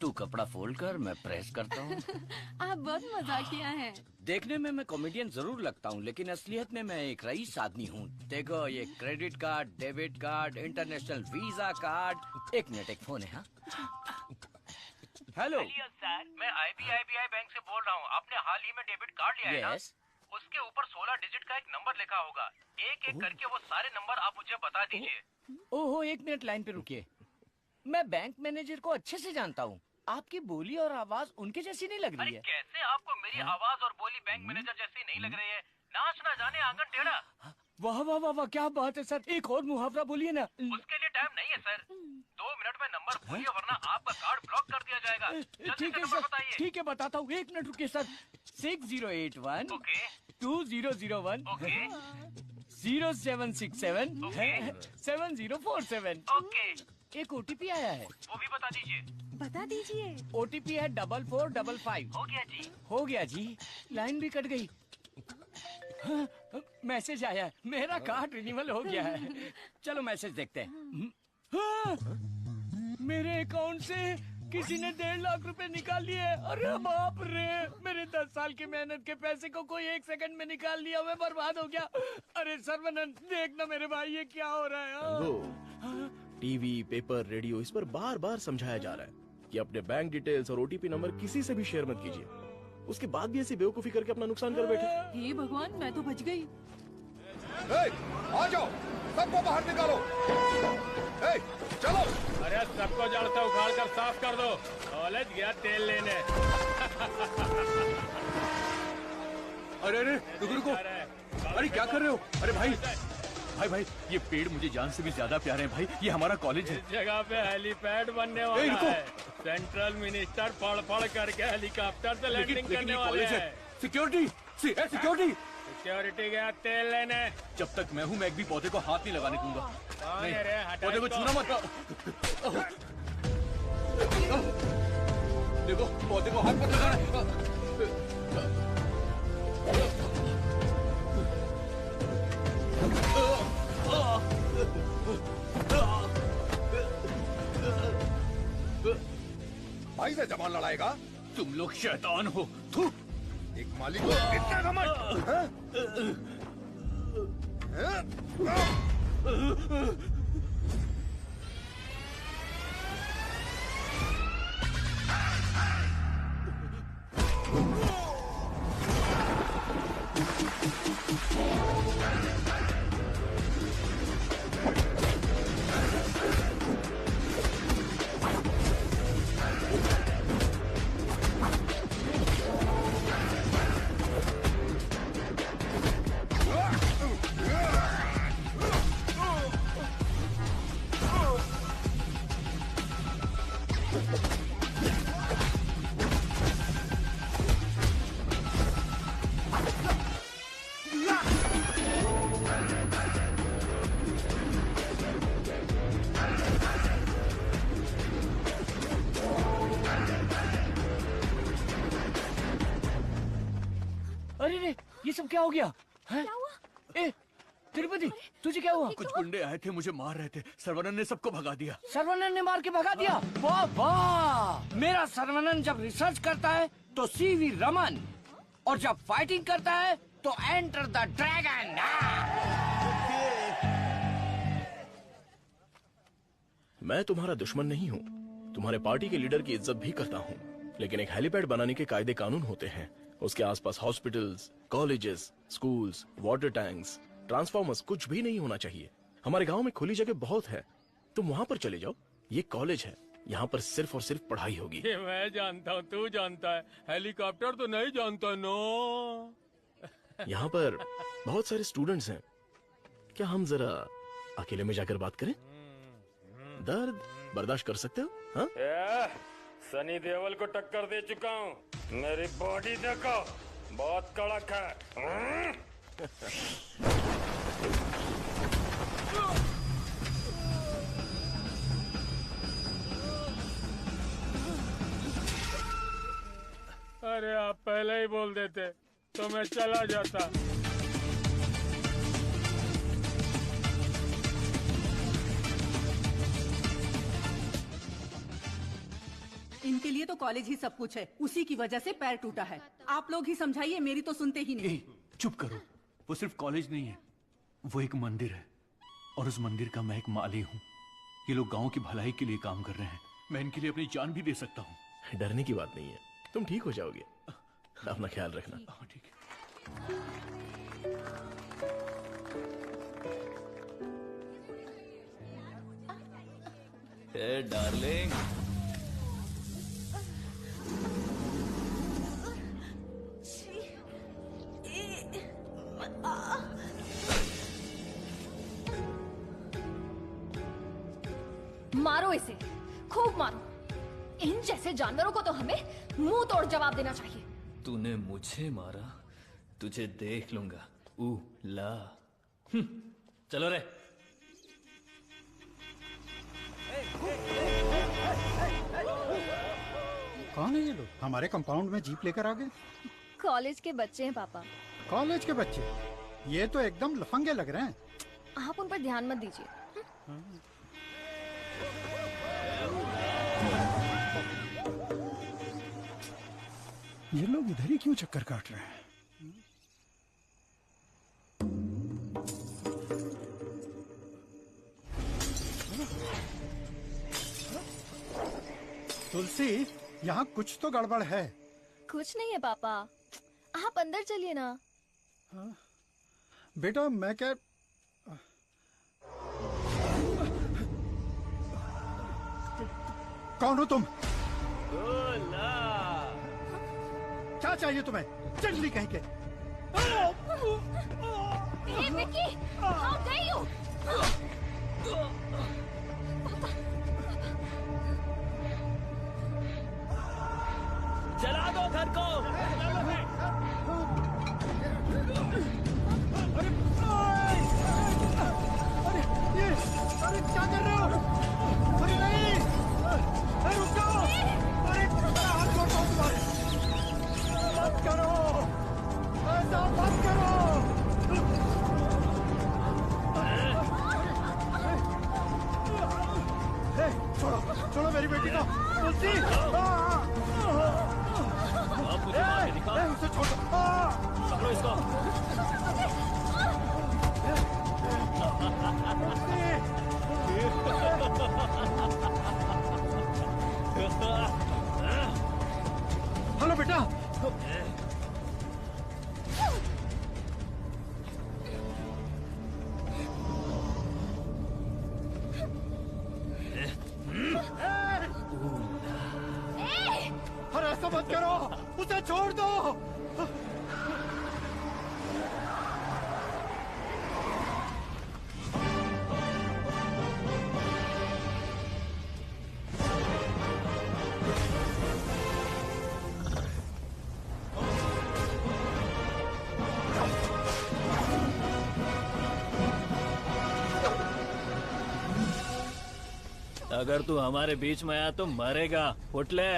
तू कपड़ा फोल्ड कर, मैं प्रेस करता हूँ। आप बहुत मजाकिया हैं। देखने में मैं कॉमेडियन जरूर लगता हूँ, लेकिन असलियत में मैं एक रईस आदमी हूँ। देखो, ये credit card, debit card, international visa card. एक मिनट, एक फोन है। हाँ, हेलो सर, मैं IBI बैंक से बोल रहा हूँ। आपने हाल ही में डेबिट कार्ड लिया है ना? उसके ऊपर 16 डिजिट का एक नंबर लिखा होगा। एक एक करके वो सारे नंबर आप मुझे बता दीजिए। ओहो, एक मिनट लाइन पे रुकिए। मैं बैंक मैनेजर को अच्छे से जानता हूँ। आपकी बोली और आवाज उनके जैसी नहीं लग रही है। कैसे आपको मेरी आवाज और बोली बैंक मैनेजर जैसी नहीं लग रही है? नाच ना जाने आंगन टेढ़ा। वाह वाह वाह वाह, क्या बात है सर। एक और मुहावरा बोलिए ना। उसके लिए टाइम नहीं है सर। 2 मिनट में नंबर बोलिए, वरना आपका कार्ड ब्लॉक कर दिया जाएगा। ठीक है सर, ठीक है बताता हूँ। 1 मिनट रुकिए सर। 6081 2001 0767 7047। एक OTP आया है, वो भी बता दीजिए। बता दीजिए। OTP है 4455। हो गया जी। हो गया जी। लाइन भी कट गई। हाँ, मैसेज आया है, मेरा कार्ड रिन्यूअल हो गया है। चलो मैसेज देखते हैं। हाँ, मेरे अकाउंट से किसी ने 1.5 लाख रुपए निकाल लिए। अरे बाप रे, मेरे 10 साल की मेहनत के पैसे को कोई 1 सेकंड में निकाल लिया। मैं बर्बाद हो गया। अरे सर्वनंद, देखना मेरे भाई, ये क्या हो रहा है? टीवी, पेपर, रेडियो, इस पर बार बार समझाया जा रहा है कि अपने बैंक डिटेल्स और OTP नंबर किसी से भी शेयर मत कीजिए। उसके बाद भी ऐसी बेवकूफी करके अपना नुकसान कर बैठे। हे भगवान, मैं तो बच गई। आ जाओ, सबको बाहर निकालो। चलो। अरे सबको जड़ से उखाड़ कर साफ कर दो। कॉलेज गया तेल लेने। अरे अरे, रुको रुको। अरे क्या कर रहे हो? अरे भाई भाई, ये पेड़ मुझे जान से भी ज्यादा प्यारे हैं भाई। ये हमारा कॉलेज है। इस जगह पे हेलीपैड बनने वाला है। सेंट्रल मिनिस्टर पढ़ करके हेलीकॉप्टर से लैंडिंग करने वाले हैं। Security, security. सिक्योरिटी गया तेल लेने। जब तक मैं हूँ, मैं एक भी पौधे को हाथ नहीं लगाने दूंगा। नहीं, पौधे को छूना मत। देखो, पौधे को हाथ मत लगाना। भाई से जबान लड़ाएगा? तुम लोग शैतान हो। थू। एक माली को इतना घमंड, हाँ? अरे रे, ये सब क्या हो गया? हैं? ए, तिरुपति, तुझे क्या हुआ? कुछ गुंडे आए थे, मुझे मार रहे थे। सर्वनन ने सबको भगा दिया। सर्वनन ने मार के भगा दिया? वाह वाह! मेरा सर्वनन जब रिसर्च करता है तो सीवी रमन, और जब फाइटिंग करता है तो एंटर द ड्रैगन। मैं तुम्हारा दुश्मन नहीं हूँ, तुम्हारे पार्टी के लीडर की इज्जत भी करता हूँ, लेकिन एक हेलीपैड बनाने के कायदे कानून होते हैं। उसके आसपास hospitals, colleges, schools, water tanks, transformers कुछ भी नहीं होना चाहिए। हमारे गांव में खुली जगह बहुत है, तुम वहां पर चले जाओ। ये कॉलेज है, यहाँ पर सिर्फ और सिर्फ पढ़ाई होगी। ये मैं जानता हूँ, तू जानता है, हेलीकॉप्टर तो नहीं जानता। नो, यहाँ पर बहुत सारे स्टूडेंट्स हैं, क्या हम जरा अकेले में जाकर बात करें? दर्द बर्दाश्त कर सकते हो? हाँ? सनी देओल को टक्कर दे चुका हूँ, मेरी बॉडी देखो, बहुत कड़क है। अरे आप पहले ही बोल देते तो मैं चला जाता। इनके लिए तो कॉलेज ही सब कुछ है, उसी की वजह से पैर टूटा है। आप लोग ही समझाइए, मेरी तो सुनते ही नहीं। चुप करो, वो सिर्फ कॉलेज नहीं है, वो एक मंदिर है, और उस मंदिर का मैं एक माली हूँ। ये लोग गांव की भलाई के लिए काम कर रहे हैं, मैं इनके लिए अपनी जान भी दे सकता हूँ। डरने की बात नहीं है, तुम ठीक हो जाओगे, अपना ख्याल रखना। ठीक है। हे डार्लिंग, मारो इसे, खूब मारो। इन जैसे जानवरों को तो हमें मुंह तोड़ जवाब देना चाहिए। तूने मुझे मारा, तुझे देख लूंगा। ला चलो रे। कौन है ये लोग? हमारे कंपाउंड में जीप लेकर आ गए। कॉलेज के बच्चे हैं पापा। कॉलेज के बच्चे? ये तो एकदम लफंगे लग रहे हैं। आप उन पर ध्यान मत दीजिए। ये लोग इधर ही क्यों चक्कर काट रहे हैं? तुलसी, यहाँ कुछ तो गड़बड़ है। कुछ नहीं है पापा, आप अंदर चलिए ना। बेटा मैं क्या, कौन हो तुम? क्या चाहिए तुम्हें? चंडली कहीं के। Vicky, how dare you? चला दो घर को। अरे क्या कर रहे हो? अरे नहीं, अरे रुक जाओ। अरे हाथ छोड़ता हूँ तुम्हारे। मत करो, ऐसा मत करो। छोड़ो, छोड़ो मेरी बेटी को। तुलसी, अब मुझे मार के दिखा। उसे छोड़ दो। पकड़ो इसको। हेलो बेटा। अरे ऐसा मत करो, उसे छोड़ दो। अगर तू हमारे बीच में आया तो मरेगा। उठ ले।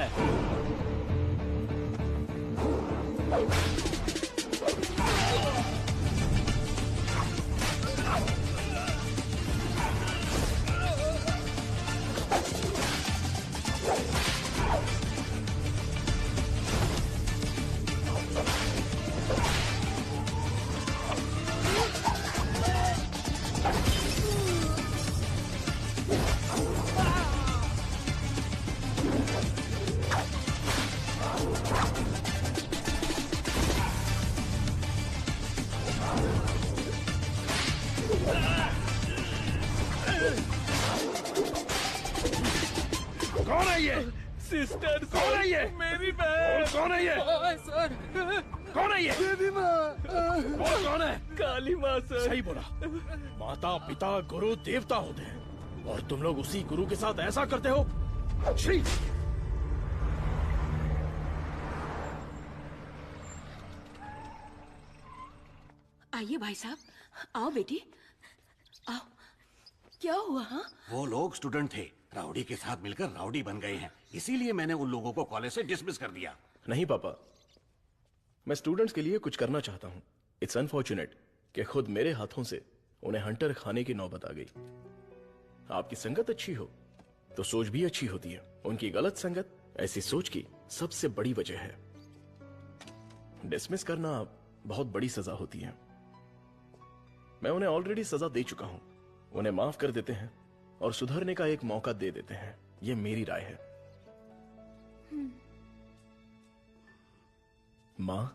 कौन है ये? सिस्टर। कौन है ये? मेरी बहन। कौन है ये? सर। कौन है ये? बेबी माँ। कौन है? काली माँ सर। सही बोला। माता पिता गुरु देवता होते हैं और तुम लोग उसी गुरु के साथ ऐसा करते हो। छी! आइए भाई साहब, आओ बेटी, आओ। क्या हुआ? हाँ, वो लोग स्टूडेंट थे, राउडी के साथ मिलकर राउडी बन गए हैं, इसीलिए मैंने उन लोगों को कॉलेज से डिसमिस कर दिया। नहीं पापा, मैं स्टूडेंट्स के लिए कुछ करना चाहता हूँ। इट्स अनफॉर्चुनेट कि खुद मेरे हाथों से उन्हें हंटर खाने की नौबत आ गई। आपकी संगत अच्छी हो तो सोच भी अच्छी होती है। उनकी गलत संगत ऐसी सोच की सबसे बड़ी वजह है। डिसमिस करना बहुत बड़ी सजा होती है। मैं उन्हें ऑलरेडी सजा दे चुका हूं। उन्हें माफ कर देते हैं और सुधरने का एक मौका दे देते हैं। यह मेरी राय है। मां,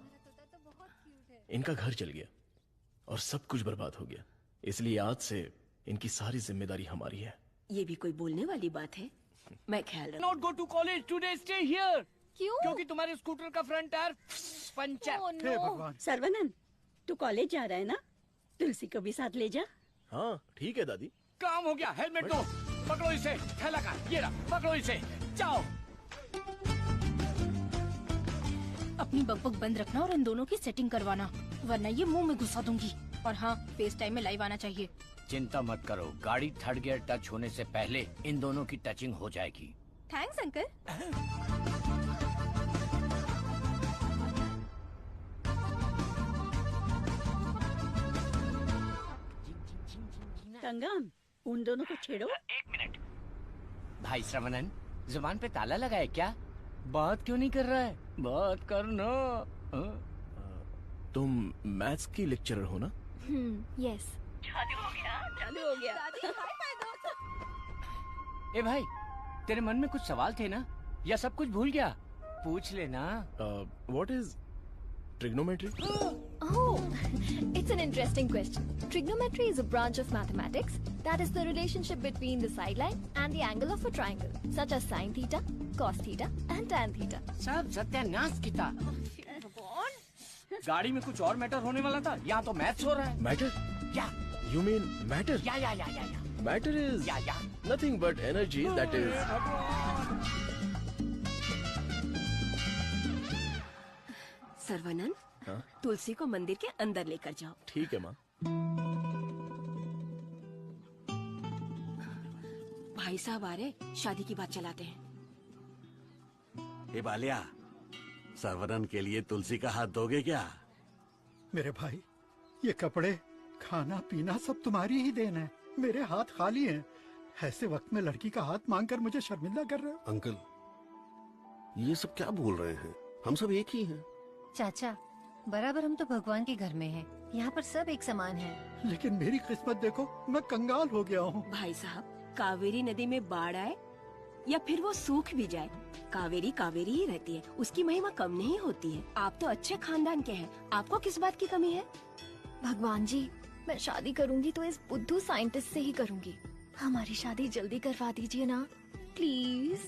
इनका घर जल गया और सब कुछ बर्बाद हो गया, इसलिए आज से इनकी सारी जिम्मेदारी हमारी है। ये भी कोई बोलने वाली बात है? मैं ख्याल रखूं। Not go to college today, stay here. क्यों? क्योंकि तुम्हारे स्कूटर का front tyre puncture. Oh, no. हे भगवान। सर्वनंद, तू कॉलेज जा रहा है ना? तुलसी को भी साथ ले जा। हाँ ठीक है दादी। काम हो गया। हेलमेट दो। पकड़ो इसे। थैला का ये रहा, पकड़ो इसे। जाओ। अपनी बकबक बंद रखना और इन दोनों की सेटिंग करवाना, वरना ये मुंह में घुसा दूंगी। और हाँ, फेस टाइम में लाइव आना चाहिए। चिंता मत करो, गाड़ी थर्ड गियर टच होने से पहले इन दोनों की टचिंग हो जाएगी। Thanks uncle. कंगन, उन दोनों को छेड़ो। एक मिनट। भाई श्रवणन, जुबान पे ताला लगा है क्या? बात क्यों नहीं कर रहा है? बात करना। तुम मैथ्स की लेक्चरर हो ना? यस। चालू हो गया, चालू हो गया। ए भाई, तेरे मन में कुछ सवाल थे ना, या सब कुछ भूल गया? पूछ लेना। What is trigonometry? Oh, it's an interesting question. Trigonometry is a branch of mathematics that is the relationship between the sideline and the angle of a triangle, such as sine theta, cos theta, and tan theta. सब सत्यानाश की था। गाड़ी में कुछ और matter होने वाला था, यहाँ तो मैथ्स हो रहा है। मैटर? या You mean matter? या। Matter is या। nothing but energy that is. सर्वनंद, हाँ? तुलसी को मंदिर के अंदर लेकर जाओ। ठीक है माँ। भाई साहब आ रहे, शादी की बात चलाते हैं। ए बालिया, सर्वनन के लिए तुलसी का हाथ दोगे क्या? मेरे भाई, ये कपड़े, खाना पीना सब तुम्हारी ही देन है। मेरे हाथ खाली हैं। ऐसे वक्त में लड़की का हाथ मांगकर मुझे शर्मिंदा कर रहे हो। अंकल, ये सब क्या बोल रहे हैं? हम सब एक ही हैं। चाचा, बराबर हम तो भगवान के घर में हैं। यहाँ पर सब एक समान है। लेकिन मेरी किस्मत देखो, मैं कंगाल हो गया हूँ। भाई साहब, कावेरी नदी में बाढ़ आए या फिर वो सूख भी जाए, कावेरी कावेरी ही रहती है, उसकी महिमा कम नहीं होती है। आप तो अच्छे खानदान के हैं, आपको किस बात की कमी है? भगवान जी, मैं शादी करूंगी तो इस बुद्धू साइंटिस्ट से ही करूंगी। हमारी शादी जल्दी करवा दीजिए ना, प्लीज।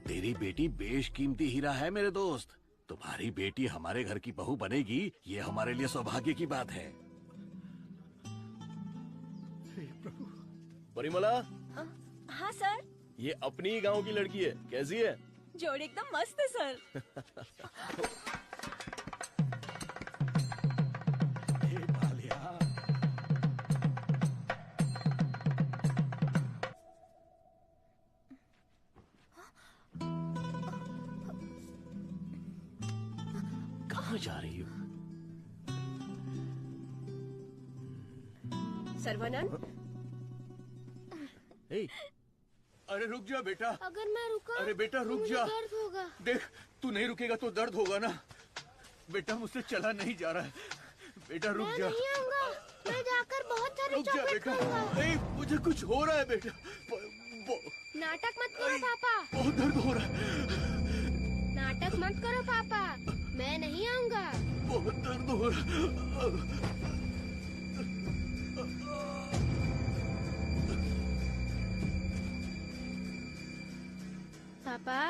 तेरी बेटी बेशकीमती हीरा है मेरे दोस्त। तुम्हारी बेटी हमारे घर की बहू बनेगी, ये हमारे लिए सौभाग्य की बात है। परिमला, हाँ सर। ये अपनी ही गांव की लड़की है, कैसी है? जोड़ी एकदम मस्त है सर। कहाँ जा रही हो? सर्वनन, अरे रुक जा बेटा। अगर मैं रुका अरे बेटा रुक तो जा। मुझे दर्द होगा। देख, तू नहीं रुकेगा तो दर्द होगा ना। बेटा मुझसे चला नहीं जा रहा है। बेटा रुक जा। मैं नहीं आऊंगा, मैं जाकर बहुत सारे रुक जा चॉकलेट बेटा। खाऊंगा। नहीं, मुझे कुछ हो रहा है बेटा। नाटक मत करो पापा। बहुत दर्द हो रहा है। नाटक मत करो पापा, मैं नहीं आऊंगा। बहुत दर्द हो रहा है। पापा,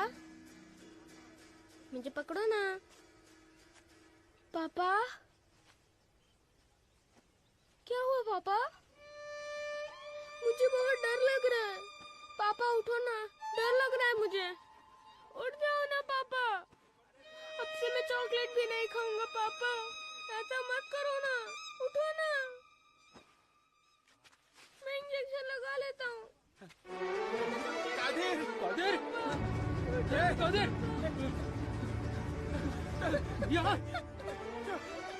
मुझे पकड़ो ना। पापा, क्या हुआ पापा? मुझे बहुत डर लग रहा है। पापा उठो ना, डर लग रहा है मुझे। उठ जाओ ना पापा। अब से मैं चॉकलेट भी नहीं खाऊंगा पापा। ऐसा मत करो ना, उठो ना। मैं इंजेक्शन लगा लेता हूँ। कादिर, कादिर, कादिर, यहाँ,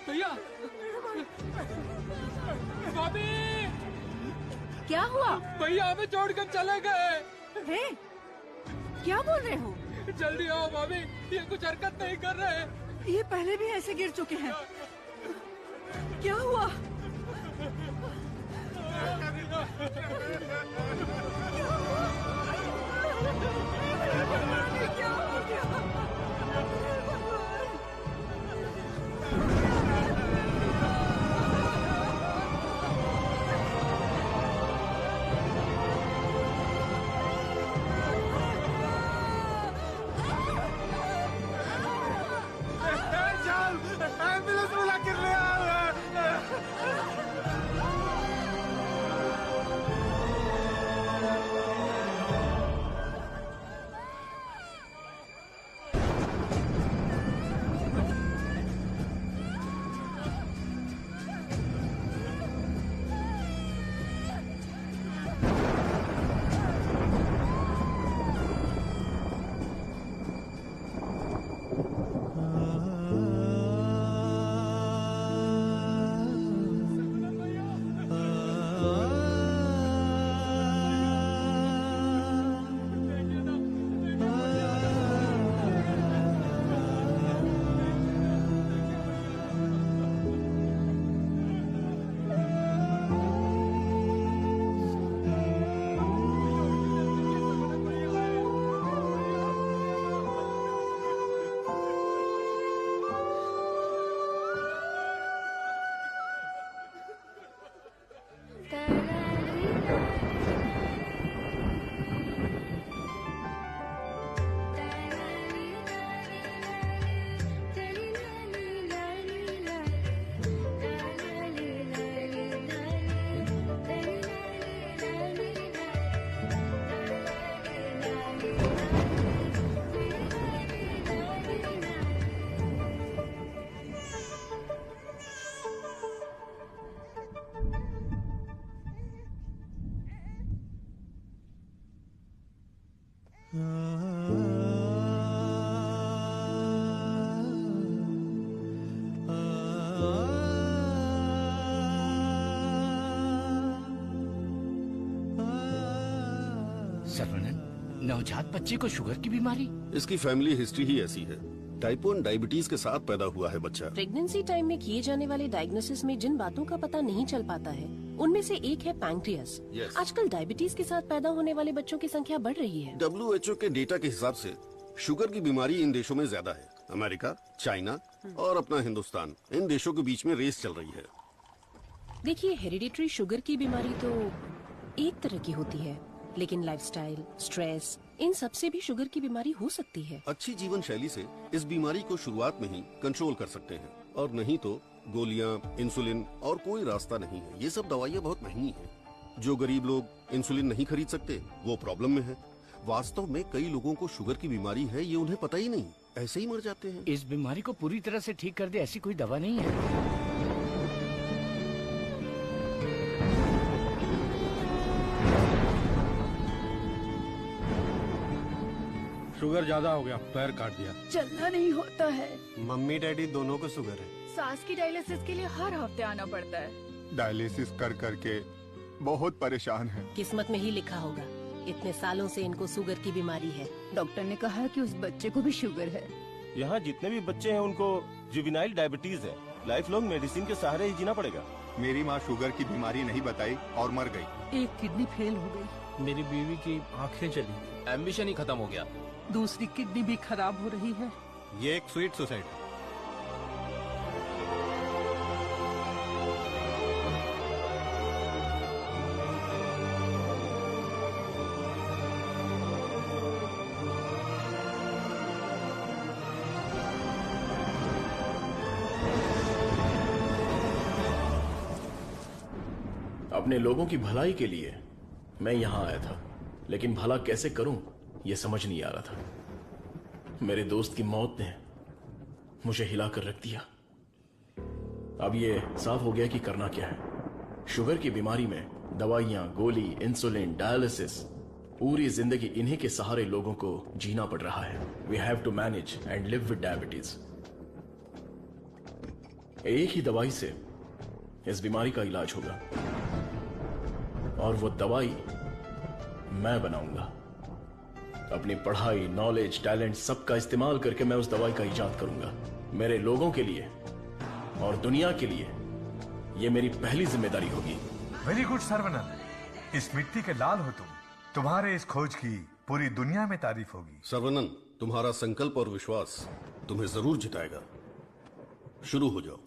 भैया, भाभी, क्या हुआ? भैया हमें छोड़कर चले गए। हे, क्या बोल रहे हो? जल्दी आओ भाभी, ये कुछ हरकत नहीं कर रहे। ये पहले भी ऐसे गिर चुके हैं। क्या हुआ? क्या हो गया? एम्बुलेंस बुला कर ले आओ। नवजात बच्चे को शुगर की बीमारी? इसकी फैमिली हिस्ट्री ही ऐसी है। टाइप 1 डायबिटीज के साथ पैदा हुआ है बच्चा। प्रेगनेंसी टाइम में किए जाने वाले डायग्नोसिस में जिन बातों का पता नहीं चल पाता है उनमें से एक है पैंक्रियास। आजकल डायबिटीज के साथ पैदा होने वाले बच्चों की संख्या बढ़ रही है। WHO के डेटा के हिसाब से शुगर की बीमारी इन देशों में ज्यादा है। अमेरिका, चाइना और अपना हिंदुस्तान, इन देशों के बीच में रेस चल रही है। देखिए, हेरिडिटरी शुगर की बीमारी तो एक तरह की होती है, लेकिन लाइफस्टाइल, स्ट्रेस, इन सब से भी शुगर की बीमारी हो सकती है। अच्छी जीवन शैली से इस बीमारी को शुरुआत में ही कंट्रोल कर सकते हैं, और नहीं तो गोलियां, इंसुलिन और कोई रास्ता नहीं है। ये सब दवाइयाँ बहुत महंगी हैं। जो गरीब लोग इंसुलिन नहीं खरीद सकते वो प्रॉब्लम में है। वास्तव में कई लोगों को शुगर की बीमारी है, ये उन्हें पता ही नहीं, ऐसे ही मर जाते हैं। इस बीमारी को पूरी तरह से ठीक कर दे ऐसी कोई दवा नहीं है। शुगर ज्यादा हो गया, पैर काट दिया। चलना नहीं होता है। मम्मी डैडी दोनों को शुगर है। सास की डायलिसिस के लिए हर हफ्ते आना पड़ता है। डायलिसिस कर करके बहुत परेशान है। किस्मत में ही लिखा होगा, इतने सालों से इनको शुगर की बीमारी है। डॉक्टर ने कहा कि उस बच्चे को भी शुगर है। यहाँ जितने भी बच्चे हैं उनको जुवेनाइल डायबिटीज है। लाइफ लॉन्ग मेडिसिन के सहारे ही जीना पड़ेगा। मेरी माँ शुगर की बीमारी नहीं बताई और मर गई। एक किडनी फेल हो गई। मेरी बीवी की आंखें चली, एम्बिशन ही खत्म हो गया। दूसरी किडनी भी खराब हो रही है। ये एक स्वीट सुसाइड। अपने लोगों की भलाई के लिए मैं यहां आया था, लेकिन भला कैसे करूं यह समझ नहीं आ रहा था। मेरे दोस्त की मौत ने मुझे हिलाकर रख दिया। अब यह साफ हो गया कि करना क्या है। शुगर की बीमारी में दवाइयां, गोली, इंसुलिन, डायलिसिस, पूरी जिंदगी इन्हीं के सहारे लोगों को जीना पड़ रहा है। We have to manage and live with diabetes. एक ही दवाई से इस बीमारी का इलाज होगा, और वो दवाई मैं बनाऊंगा। अपनी पढ़ाई, नॉलेज, टैलेंट सबका इस्तेमाल करके मैं उस दवाई का इजाद करूंगा, मेरे लोगों के लिए और दुनिया के लिए। ये मेरी पहली जिम्मेदारी होगी। वेरी गुड सर्वनन, इस मिट्टी के लाल हो तुम। तुम्हारे इस खोज की पूरी दुनिया में तारीफ होगी। सर्वनन, तुम्हारा संकल्प और विश्वास तुम्हें जरूर जिताएगा। शुरू हो जाओ।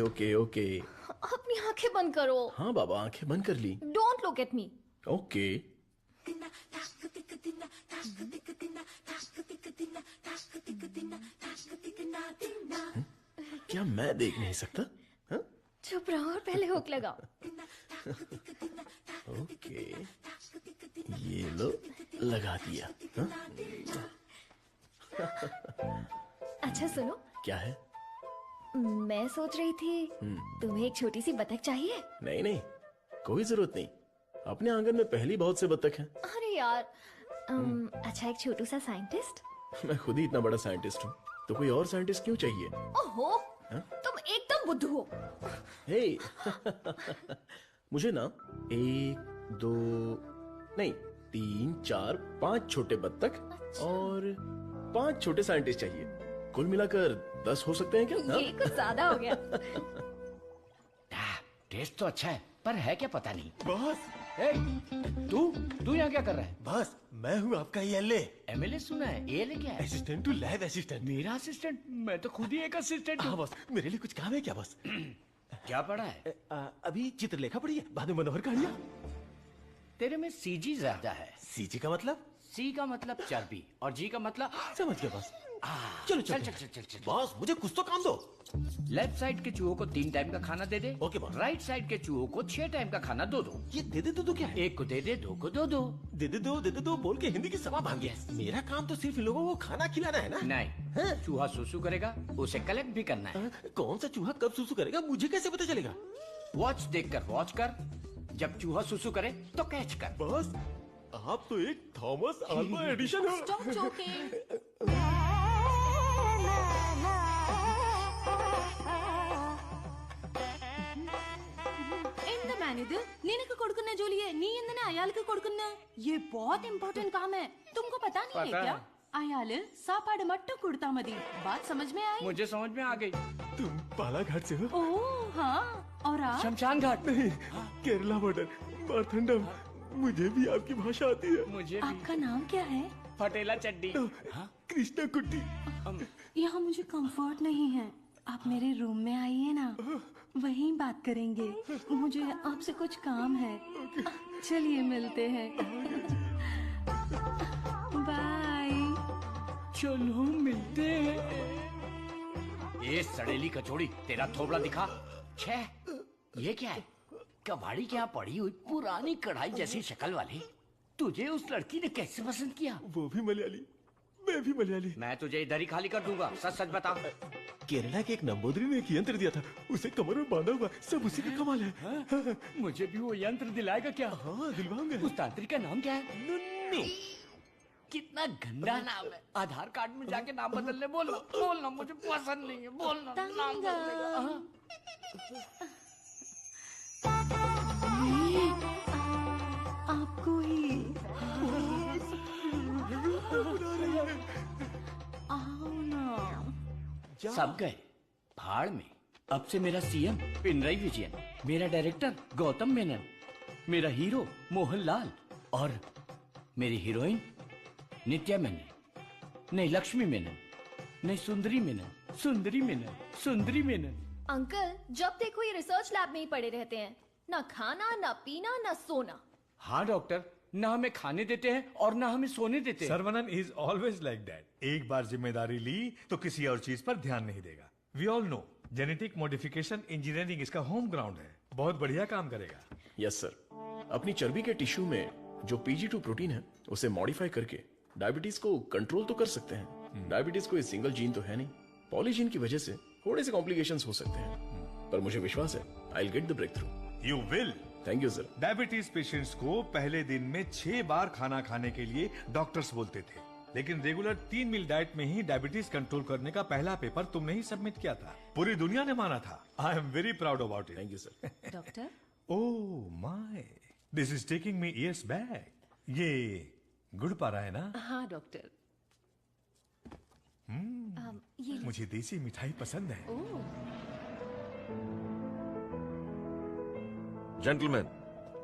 Okay okay. अपनी आंखें बंद करो। हाँ बाबा, आंखें बंद कर ली। Don't look at me. Okay. क्या मैं देख नहीं सकता? हा? चुप रहो और पहले हुक लगाओ। ओके, ये लो, लगा दिया। हा? अच्छा सुनो। क्या है? मैं सोच रही थी तुम्हें एक छोटी सी बतख चाहिए? नहीं नहीं, कोई जरूरत नहीं। अपने आंगन में पहली बहुत से बतख हैं। अरे यार, अच्छा एक छोटू सा साइंटिस्ट। मैं खुद ही इतना बड़ा साइंटिस्ट हूँ, तो कोई और साइंटिस्ट क्यों चाहिए? ओहो, तुम एकदम बुद्धू हो। हे मुझे ना 1 2 नहीं 3 4 5 छोटे बत्तख और 5 छोटे साइंटिस्ट चाहिए। कुल मिलाकर 10 हो सकते हैं क्या? ये कुछ ज्यादा हो गया। टेस्ट तो अच्छा है पर है क्या पता नहीं। बॉस तू यहाँ क्या कर रहा है? बॉस मैं हूँ आपका एमएलए। एमएलए सुना है, एएलए क्या है? Assistant to lab assistant. मेरा असिस्टेंट? मैं तो खुद ही एक असिस्टेंट हूँ। हाँ बॉस, मेरे लिए कुछ काम है क्या बॉस? क्या पढ़ा है? अभी चित्रलेखा पढ़ी है, बाद में मनोहर कहानियां। तेरे में सीजी ज्यादा है। सीजी का मतलब? सी का मतलब चर्बी और जी का मतलब समझ गया बॉस। चलो चल बॉस, मुझे कुछ तो काम दो। लेफ्ट साइड के चूहों को 3 टाइम का खाना दे दे। Okay boss. राइट साइड के चूहों को 6 टाइम का खाना दो। ये दे दे दो क्या है? एक को दे दे, 2 को दो। दे दे दो बोल के हिंदी की सभा भाग गया। मेरा काम तो सिर्फ इन लोगों को खाना खिलाना है ना? नहीं, चूहा सुसु करेगा, उसे कलेक्ट भी करना है। कौन सा चूहा कब सुसु करेगा मुझे कैसे पता चलेगा? वॉच देखकर वॉच कर, जब चूहा सुसु करे तो कैच कर। बॉस आप तो एक थॉमस अल्वा एडिशन हो। Stop joking. ఎంత మేనేది నేనకు కొడుకున్న జోలి है नी ఎందనే అయాలకు కొడుకున్న ये बहुत इंपॉर्टेंट काम है तुमको पता नहीं है क्या? अयाल सापाड़ मट्टू कुड़ता मदी बात समझ में आई? मुझे समझ में आ गई। तुम बालाघाट से हो? ओह हाँ, और आप? शमशान घाट। नहीं, केरला बॉर्डर मारथंडम। मुझे भी आपकी भाषा आती है। मुझे भी। आपका नाम क्या है? फटेला चड्डी। कृष्णा कुट्टी। यहाँ मुझे कंफर्ट नहीं है, आप मेरे रूम में आइए ना, वहीं बात करेंगे। मुझे आपसे कुछ काम है। चलिए मिलते हैं। बाय। चलो मिलते हैं। ये सड़ेली कचौड़ी, तेरा थोबड़ा दिखा। छे, ये क्या है? कबाड़ी के यहाँ पड़ी हुई पुरानी कढ़ाई जैसी शक्ल वाली। तुझे उस लड़की ने कैसे पसंद किया? वो भी मलयाली, मैं भी मलयाली। मैं तुझे इधर ही खाली कर दूंगा, सच सच बता। केरला के एक नंबोदरी ने एक यंत्र दिया था, उसे कमर में बांधा हुआ, सब उसी का कमाल है। मुझे भी वो यंत्र दिलाएगा क्या? हाँ दिलवाऊंगा। उस तांत्रिक का नाम क्या है? नुन्नी। कितना गंदा नाम है। आधार कार्ड में जाके नाम बदलने बोलना मुझे पसंद नहीं है। बोलना नाम बदलेगा। आपको ही आओ ना। सब गए भाड़ में। अब से मेरा सीएम पिनराई विजयन, मेरा डायरेक्टर गौतम मेनन, मेरा हीरो मोहनलाल और मेरी हीरोइन नित्या मेनन। नहीं लक्ष्मी मेनन, नहीं सुंदरी मेनन। अंकल जब देखो ये रिसर्च लैब में ही पड़े रहते हैं, ना खाना ना पीना ना सोना। हाँ डॉक्टर, ना हमें खाने देते हैं और ना हमें सोने देते हैं। Saravanan is always like that. एक बार जिम्मेदारी ली तो किसी और चीज पर ध्यान नहीं देगा। We all know genetic modification engineering इसका होम ग्राउंड है, बहुत बढ़िया काम करेगा। Yes sir. अपनी चर्बी के टिश्यू में जो PG2 प्रोटीन है उसे मॉडिफाई करके डायबिटीज को कंट्रोल तो कर सकते हैं। डायबिटीज कोई सिंगल जीन तो है नहीं, पॉलीजीन की वजह से थोड़े से कॉम्प्लिकेशंस हो सकते हैं, पर मुझे विश्वास है I will get the breakthrough. You will. Thank you sir. Diabetes patients को पहले दिन में 6 बार खाना खाने के लिए डॉक्टर्स बोलते थे, लेकिन रेगुलर 3 मील डाइट में ही डायबिटीज कंट्रोल करने का पहला पेपर तुमने ही सबमिट किया था। पूरी दुनिया ने माना था। आई am very proud about it. Thank you sir. Doctor oh my, this is taking me years back. ये गुड़ पारा है ना? हाँ डॉक्टर। मुझे देसी मिठाई पसंद है। जेंटलमैन,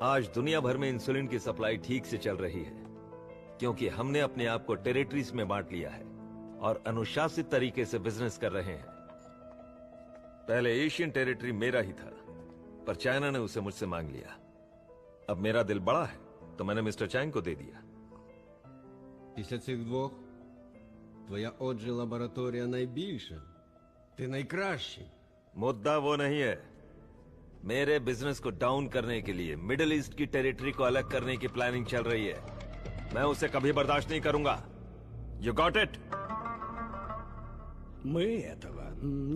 आज दुनिया भर में इंसुलिन की सप्लाई ठीक से चल रही है, क्योंकि हमने अपने आप को टेरिटरीज में बांट लिया है और अनुशासित तरीके से बिजनेस कर रहे हैं। पहले एशियन टेरिटरी मेरा ही था, पर चाइना ने उसे मुझसे मांग लिया। अब मेरा दिल बड़ा है तो मैंने मिस्टर चैंग को दे दिया। Після цих двох твоя отже лабораторія найбільша. Ти найкращий. मुद्दा वो नहीं है। मेरे बिजनेस को डाउन करने के लिए मिडिल ईस्ट की टेरिटरी को अलग करने की प्लानिंग चल रही है। मैं उसे कभी बर्दाश्त नहीं करूंगा। You got it? Мы этого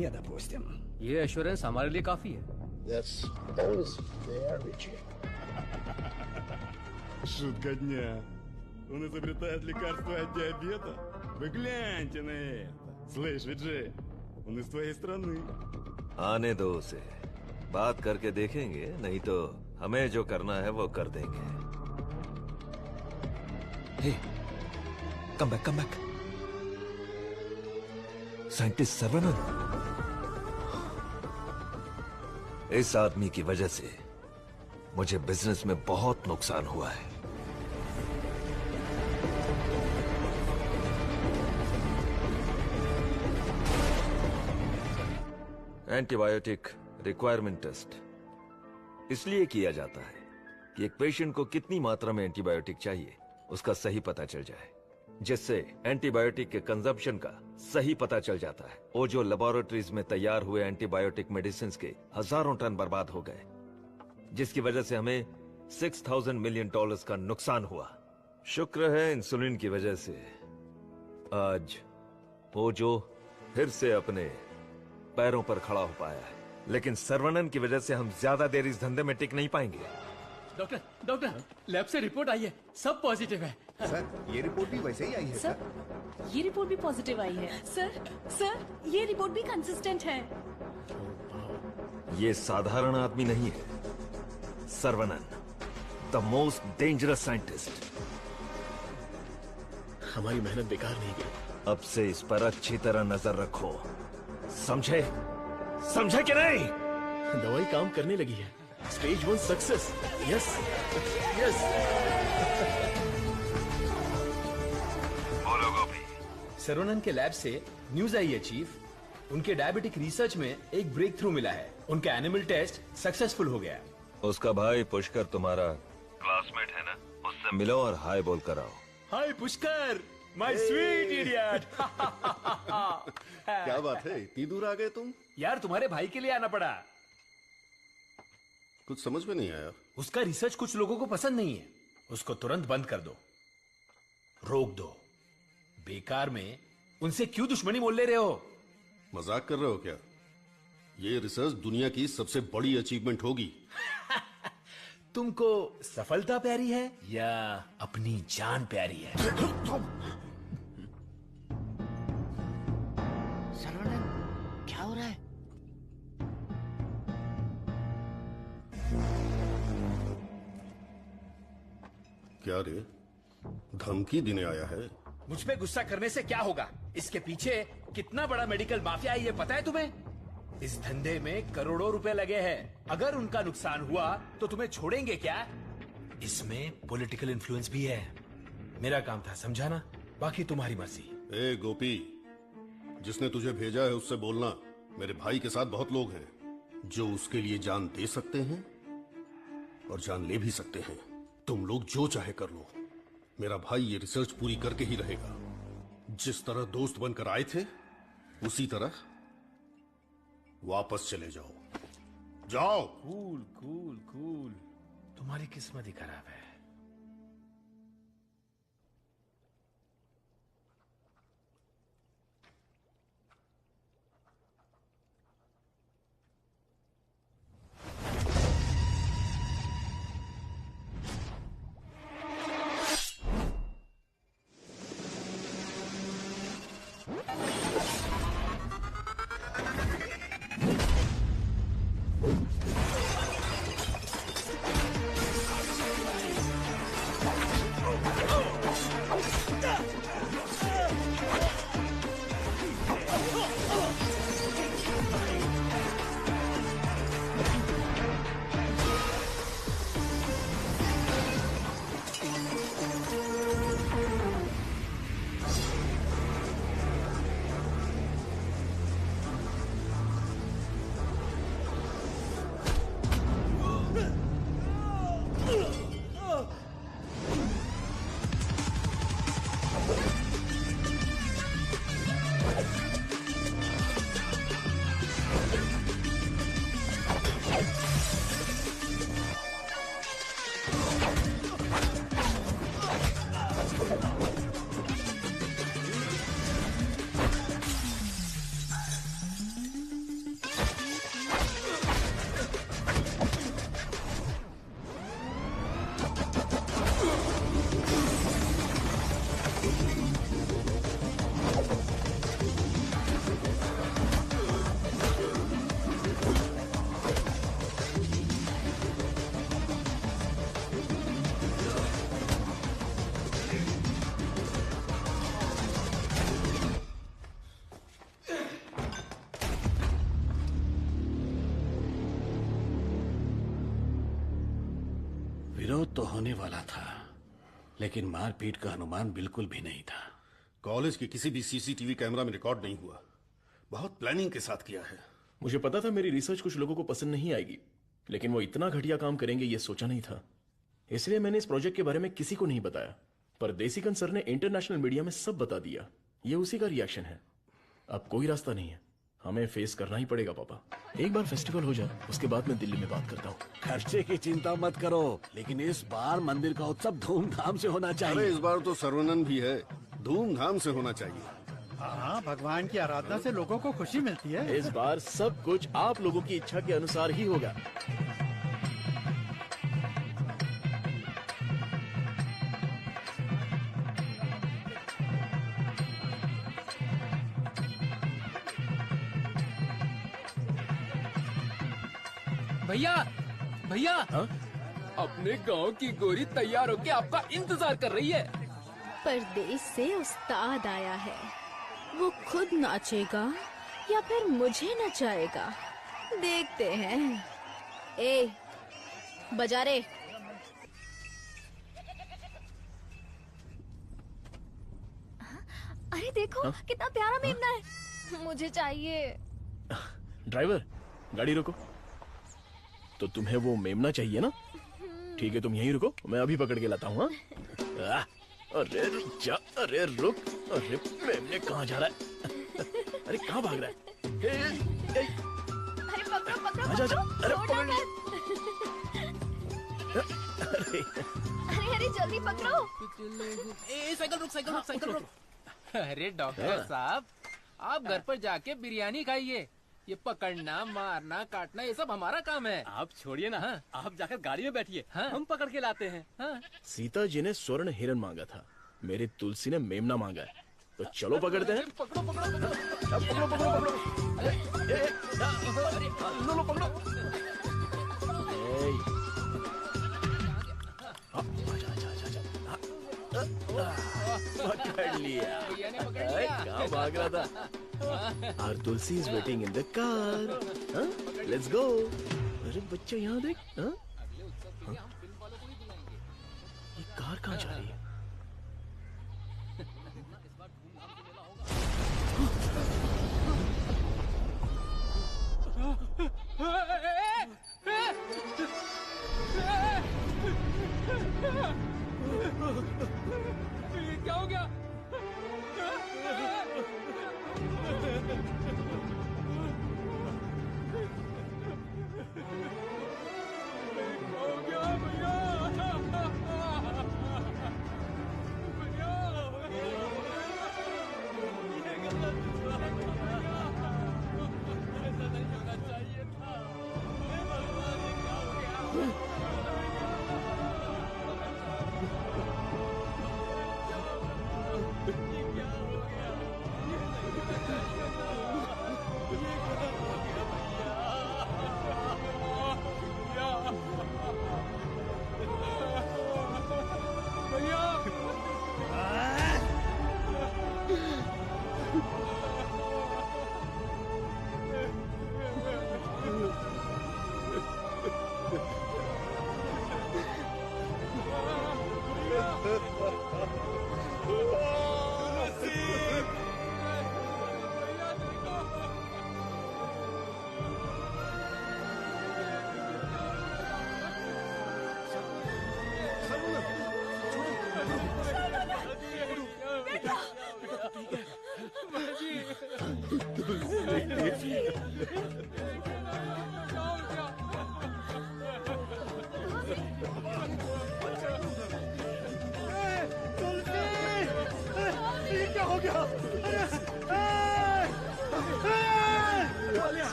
не допустим। ये एश्योरेंस हमारे लिए काफी है। Шутка дня. Он изобретает лекарство от диабета? Вы гляньте на это. Слышь, Виджи, Он из твоей страны. आने दो उसे, बात करके देखेंगे, नहीं तो हमें जो करना है वो कर देंगे। हे, कम बैक। साइंटिस्ट सर्वनंद, इस आदमी की वजह से मुझे बिजनेस में बहुत नुकसान हुआ है। एंटीबायोटिक रिक्वायरमेंट टेस्ट इसलिए किया जाता है कि एक पेशेंट को कितनी मात्रा में एंटीबायोटिक चाहिए उसका सही पता चल जाए, जिससे एंटीबायोटिक के कंजप्शन का सही पता चल जाता है। वो जो लेबोरेटरीज में तैयार हुए एंटीबायोटिक मेडिसिन के हजारों टन बर्बाद हो गए, जिसकी वजह से हमें $6,000 मिलियन का नुकसान हुआ। शुक्र है इंसुलिन की वजह से आज वो जो फिर से अपने पैरों पर खड़ा हो पाया है, लेकिन सर्वनन की वजह से हम ज्यादा देर इस धंधे में टिक नहीं पाएंगे। डॉक्टर, लैब से रिपोर्ट आई है, सब पॉजिटिव है। सर, ये रिपोर्ट भी वैसे ही आई है सर। ये रिपोर्ट भी पॉजिटिव आई है। सर, ये रिपोर्ट भी कंसिस्टेंट है। ये साधारण आदमी नहीं है, Saravanan, the most dangerous scientist. हमारी मेहनत बेकार नहीं गई। अब से इस पर अच्छी तरह नजर रखो, समझे कि नहीं? दवाई काम करने लगी है। Stage 1 success. यस। बोलो गोपी। सर्वनन के लैब से न्यूज आई है चीफ, उनके डायबिटिक रिसर्च में एक ब्रेक थ्रू मिला है। उनका एनिमल टेस्ट सक्सेसफुल हो गया। उसका भाई पुष्कर तुम्हारा क्लासमेट है ना, उससे मिलो और हाय बोल कर आओ। हाय पुष्कर, माय स्वीट इडियट। क्या बात है, इतनी दूर आ गए तुम? यार तुम्हारे भाई के लिए आना पड़ा। कुछ समझ में नहीं आया। उसका रिसर्च कुछ लोगों को पसंद नहीं है, उसको तुरंत बंद कर दो, रोक दो। बेकार में उनसे क्यों दुश्मनी मोल ले रहे हो? मजाक कर रहे हो क्या? ये रिसर्च दुनिया की सबसे बड़ी अचीवमेंट होगी। तुमको सफलता प्यारी है या अपनी जान प्यारी है? सर्वनन, क्या हो रहा है? क्या रे, धमकी देने आया है? मुझ पे गुस्सा करने से क्या होगा? इसके पीछे कितना बड़ा मेडिकल माफिया है ये पता है तुम्हें? इस धंधे में करोड़ों रुपए लगे हैं। अगर उनका नुकसान हुआ तो तुम्हें छोड़ेंगे क्या? इसमें पॉलिटिकल इन्फ्लुएंस भी है। मेरा काम था समझाना, बाकी तुम्हारी मर्जी। ए गोपी, जिसने तुझे भेजा है उससे बोलना मेरे भाई के साथ बहुत लोग हैं जो उसके लिए जान दे सकते हैं और जान ले भी सकते हैं। तुम लोग जो चाहे कर लो, मेरा भाई ये रिसर्च पूरी करके ही रहेगा। जिस तरह दोस्त बनकर आए थे उसी तरह वापस चले जाओ। जाओ। कूल। तुम्हारी किस्मत ही खराब है। विरोध तो होने वाला था, लेकिन मारपीट का अनुमान बिल्कुल भी नहीं था। कॉलेज के किसी भी सीसीटीवी कैमरा में रिकॉर्ड नहीं हुआ। बहुत प्लानिंग के साथ किया है। मुझे पता था मेरी रिसर्च कुछ लोगों को पसंद नहीं आएगी, लेकिन वो इतना घटिया काम करेंगे ये सोचा नहीं था। इसलिए मैंने इस प्रोजेक्ट के बारे में किसी को नहीं बताया, पर देसिकन सर ने इंटरनेशनल मीडिया में सब बता दिया। ये उसी का रिएक्शन है। अब कोई रास्ता नहीं है, हमें फेस करना ही पड़ेगा पापा। एक बार फेस्टिवल हो जाए, उसके बाद मैं दिल्ली में बात करता हूँ। खर्चे की चिंता मत करो, लेकिन इस बार मंदिर का उत्सव धूमधाम से होना चाहिए। अरे इस बार तो सर्वनन भी है, धूमधाम से होना चाहिए। हाँ, भगवान की आराधना से लोगों को खुशी मिलती है। इस बार सब कुछ आप लोगों की इच्छा के अनुसार ही होगा। भैया भैया, अपने गांव की गोरी तैयार होके आपका इंतजार कर रही है। परदेश से उस्ताद आया है, वो खुद नाचेगा या फिर मुझे नचाएगा, देखते हैं। ए, बजा रे। अरे देखो कितना प्यारा मेमना है, मुझे चाहिए। ड्राइवर, गाड़ी रोको। तो तुम्हें वो मेमना चाहिए ना? ठीक है, तुम यहीं रुको, मैं अभी पकड़ के लाता हूँ। अरे रुक जा, अरे रुक, अरे मेमने कहाँ जा रहा है? अरे कहाँ भाग रहा है? अरे पकड़ो पकड़ो आजा, आजा, अरे पकड़ो, अरे जल्दी पकड़ो। साइकिल रुक, साइकिल रुक, साइकिल रुक। अरे डॉक्टर साहब, आप घर पर जाके बिरयानी खाइए। ये पकड़ना, मारना, काटना ये सब हमारा काम है। आप छोड़िए ना, आप जाकर गाड़ी में बैठिए, हम पकड़ के लाते हैं। सीता जी ने स्वर्ण हिरण मांगा था, मेरी तुलसी ने मेमना मांगा है, तो चलो पकड़ते हैं। पकड़ो पकड़ो पकड़ो पकड़ो पकड़ो, लो लो पकड़ो। पकड़ लिया। कहाँ भाग रहा था? Our Tulsi is waiting in the car. Let's go. अरे बच्चा यहाँ देख। ये कार कहाँ जा रही है? क्या हो गया?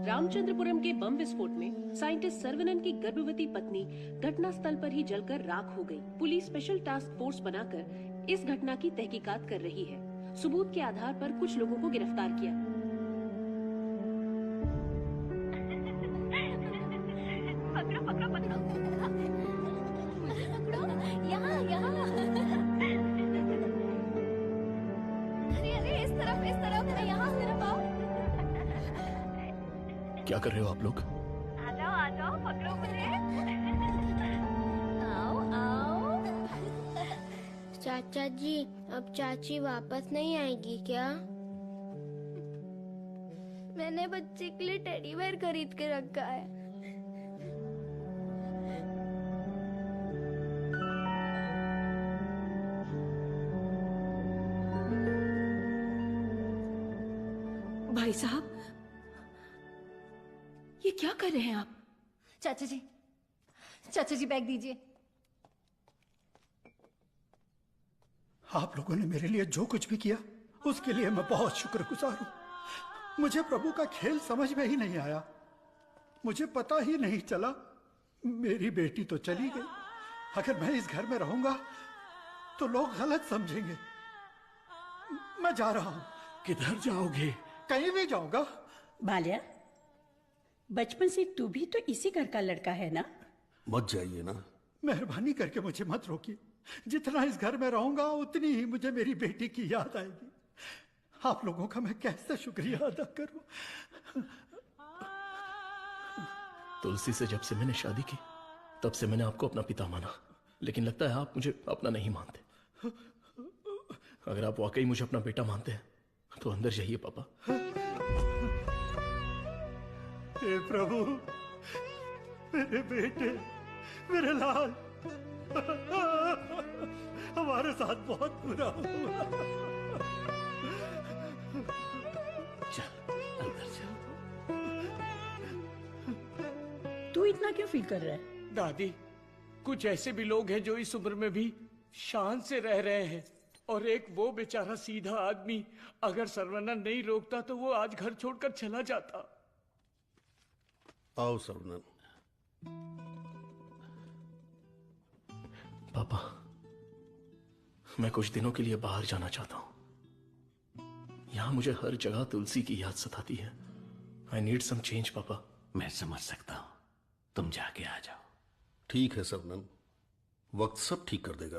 रामचंद्रपुरम के बम विस्फोट में साइंटिस्ट सर्वनन की गर्भवती पत्नी घटना स्थल पर ही जलकर राख हो गई। पुलिस स्पेशल टास्क फोर्स बनाकर इस घटना की तहकीकात कर रही है। सबूत के आधार पर कुछ लोगों को गिरफ्तार किया। पकड़ो पकड़ो पकड़ो पकड़ो, यहाँ यहाँ। अरे अरे इस तरफ यहाँ तरफ आओ। क्या कर रहे हो आप लोग? आ जाओ पकड़ो मुझे। आओ आओ। चाचा जी, अब चाची वापस नहीं आएगी क्या? मैंने बच्चे के लिए टेडी बेयर खरीद के रखा है। भाई साहब, ये क्या कर रहे हैं आप? चाचा जी बैग दीजिए। आप लोगों ने मेरे लिए जो कुछ भी किया उसके लिए मैं बहुत शुक्रगुजार हूं। मुझे प्रभु का खेल समझ में ही नहीं आया। मुझे पता ही नहीं चला। मेरी बेटी तो चली गई। अगर मैं इस घर में रहूंगा तो लोग गलत समझेंगे। मैं जा रहा हूं। किधर जाओगे? कहीं भी जाऊंगा। बाल्या, बचपन से तू भी तो इसी घर का लड़का है ना? मत जाइए ना। मेहरबानी करके मुझे मत रोकिए। जितना इस घर में रहूंगा उतनी ही मुझे मेरी बेटी की याद आएगी। आप लोगों का मैं कैसे शुक्रिया अदा करूं। तुलसी से जब से मैंने शादी की तब से मैंने आपको अपना पिता माना, लेकिन लगता है आप मुझे अपना नहीं मानते। अगर आप वाकई मुझे अपना बेटा मानते हैं तो अंदर जाइए पापा। हे प्रभु, मेरे बेटे, मेरे लाल, हमारे साथ बहुत बुरा हुआ। चल अंदर चल। तू इतना क्यों फील कर रहा है? दादी, कुछ ऐसे भी लोग हैं जो इस उम्र में भी शान से रह रहे हैं, और एक वो बेचारा सीधा आदमी, अगर सर्वनंद नहीं रोकता तो वो आज घर छोड़कर चला जाता। आओ सर्वनंद। पापा, मैं कुछ दिनों के लिए बाहर जाना चाहता हूं। यहां मुझे हर जगह तुलसी की याद सताती है। आई नीड सम चेंज पापा। मैं समझ सकता हूं, तुम जाके आ जाओ। ठीक है सर्वनंद, वक्त सब ठीक कर देगा।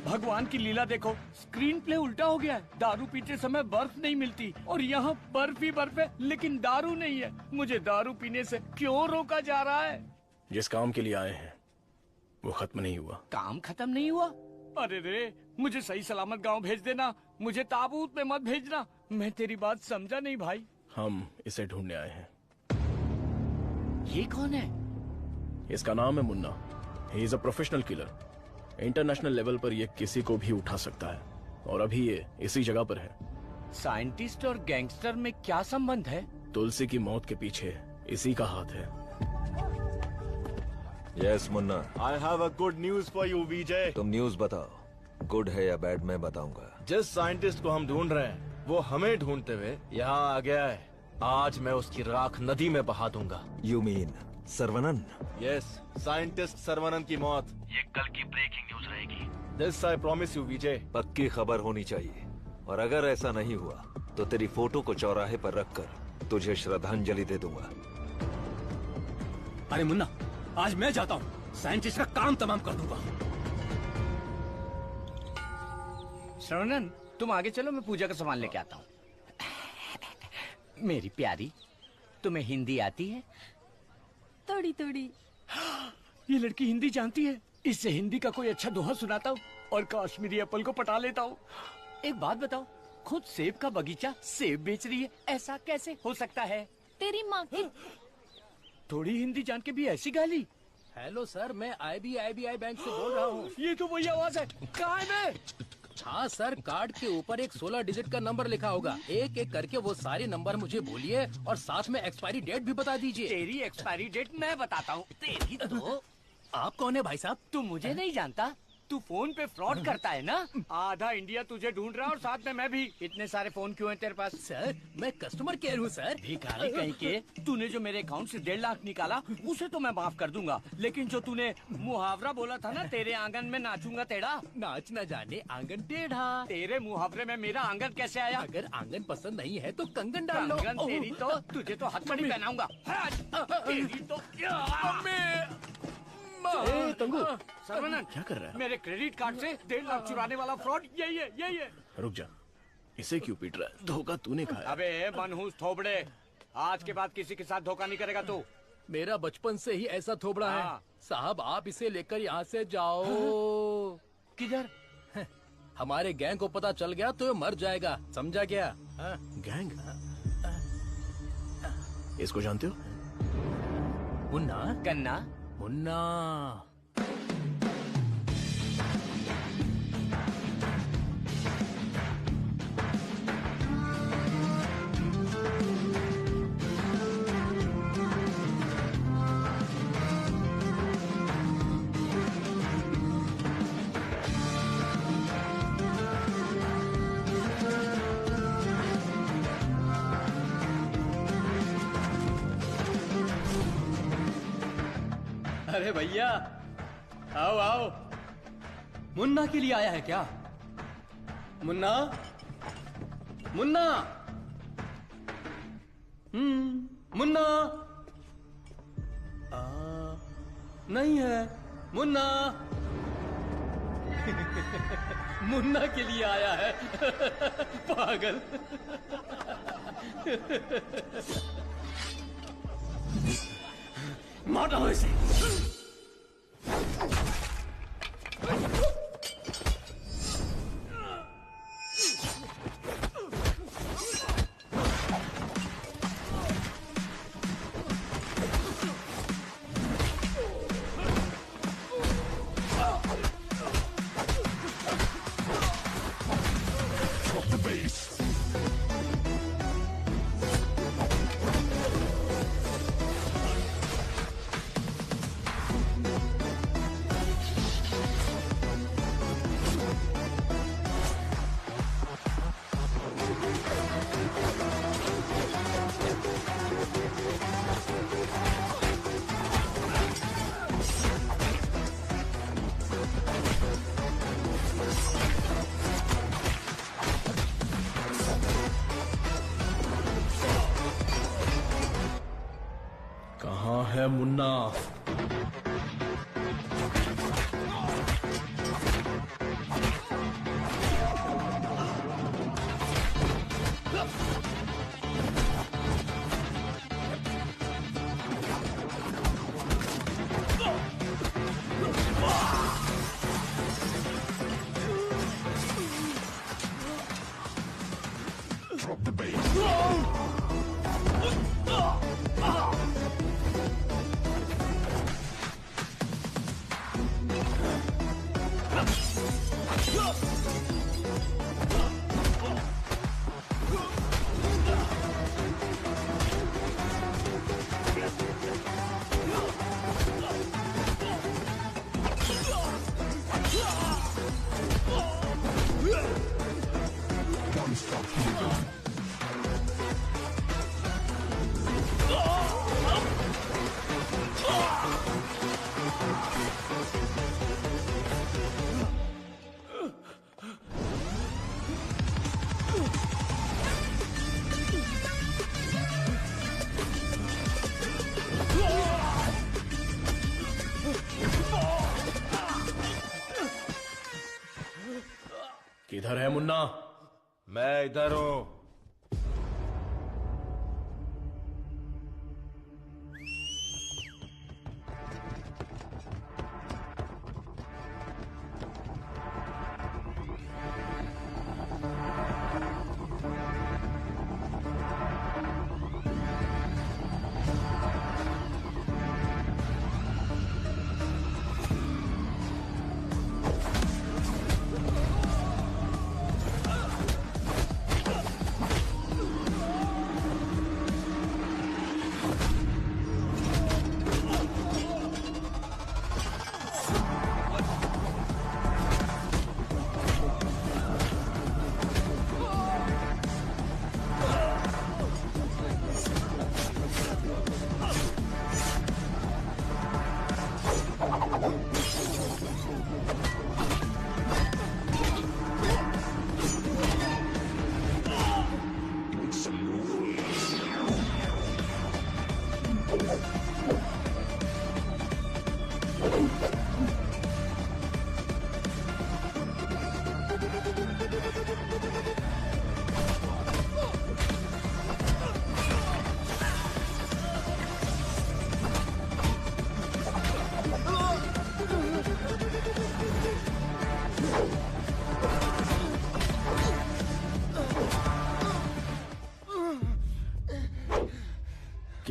भगवान की लीला देखो, स्क्रीन प्ले उल्टा हो गया है। दारू पीते समय बर्फ नहीं मिलती और यहाँ बर्फ ही बर्फ है, लेकिन दारू नहीं है। मुझे दारू पीने से क्यों रोका जा रहा है? जिस काम के लिए आए हैं वो खत्म नहीं हुआ। काम खत्म नहीं हुआ? अरे रे, मुझे सही सलामत गांव भेज देना। मुझे ताबूत में मत भेजना। मैं तेरी बात समझा नहीं भाई। हम इसे ढूंढने आए हैं। ये कौन है? इसका नाम है मुन्ना। ही is a professional killer. International level पर ये किसी को भी उठा सकता है, और अभी ये इसी जगह पर है। साइंटिस्ट और गैंगस्टर में क्या संबंध है? तुलसी की मौत के पीछे इसी का हाथ है। Yes Munna. I have a good news for you Vijay. तुम न्यूज बताओ, गुड है या बैड मैं बताऊंगा। जिस साइंटिस्ट को हम ढूंढ रहे हैं वो हमें ढूंढते हुए यहाँ आ गया है। आज मैं उसकी राख नदी में बहा दूंगा। You mean Sarvanand? Yes, scientist Sarvanand की मौत ये कल की ब्रेकिंग न्यूज रहेगी। This I promise you Vijay. पक्की खबर होनी चाहिए, और अगर ऐसा नहीं हुआ तो तेरी फोटो को चौराहे पर रखकर तुझे श्रद्धांजलि दे दूंगा। अरे मुन्ना, आज मैं जाता हूँ, साइंटिस्ट का काम तमाम कर दूंगा। श्रवणन, तुम आगे चलो, मैं पूजा का सामान लेके आता हूँ। मेरी प्यारी, तुम्हें हिंदी आती है? थोड़ी थोड़ी। ये लड़की हिंदी जानती है। इससे हिंदी का कोई अच्छा दोहा सुनाता हूँ और कश्मीरी एप्पल को पटा लेता हूँ। एक बात बताओ, खुद सेब का बगीचा सेब बेच रही है, ऐसा कैसे हो सकता है? तेरी माँ की। थोड़ी हिंदी जान के भी ऐसी गाली। हेलो सर, मैं IBI बैंक से बोल रहा हूँ। ये तो वही आवाज है। कहाँ है मैं? हाँ सर, कार्ड के ऊपर एक 16 डिजिट का नंबर लिखा होगा। एक एक करके वो सारे नंबर मुझे बोलिए और साथ में एक्सपायरी डेट भी बता दीजिए। तेरी एक्सपायरी डेट मैं बताता हूँ। तेरी तो आप कौन है भाई साहब? तू मुझे नहीं जानता? तू फोन पे फ्रॉड करता है ना? आधा इंडिया तुझे ढूंढ रहा है और साथ में मैं भी। इतने सारे फोन क्यों हैं तेरे पास? सर मैं कस्टमर केयर हूँ सर। भिखारी कहीं के। तूने जो मेरे अकाउंट से 1.5 लाख निकाला उसे तो मैं माफ कर दूंगा, लेकिन जो तूने मुहावरा बोला था ना, तेरे आंगन में नाचूंगा टेढ़ा, नाच न जाने आंगन टेढ़ा। तेरे मुहावरे में मेरा आंगन कैसे आया? अगर आंगन पसंद नहीं है तो कंगन डाल लो। कंगन तेरी तो, तुझे तो हथकड़ी पहनाऊंगा। तेरी तो तंगू, सर्वनन, क्या कर रहा है? मेरे क्रेडिट कार्ड से 1.5 लाख चुराने वाला फ्रॉड यही है। रुक जा, इसे क्यों पीट रहा है? धोखा तूने खाया। अबे मनहूस थोबड़े, आज के बाद किसी के साथ धोखा नहीं करेगा तू। मेरा बचपन से ही ऐसा थोबड़ा है साहब। आप इसे लेकर यहाँ से जाओ। किधर? हमारे गैंग को पता चल गया तो ये मर जाएगा, समझा क्या? गैंग? इसको जानते हो? मुन्ना? गन्ना? मुन्ना। अरे भैया, आओ आओ। मुन्ना के लिए आया है क्या? मुन्ना, मुन्ना, मुन्ना। नहीं है मुन्ना। मुन्ना के लिए आया है। पागल। मारो इसे। कहाँ है मुन्ना? किधर है मुन्ना? मैं इधर हूँ।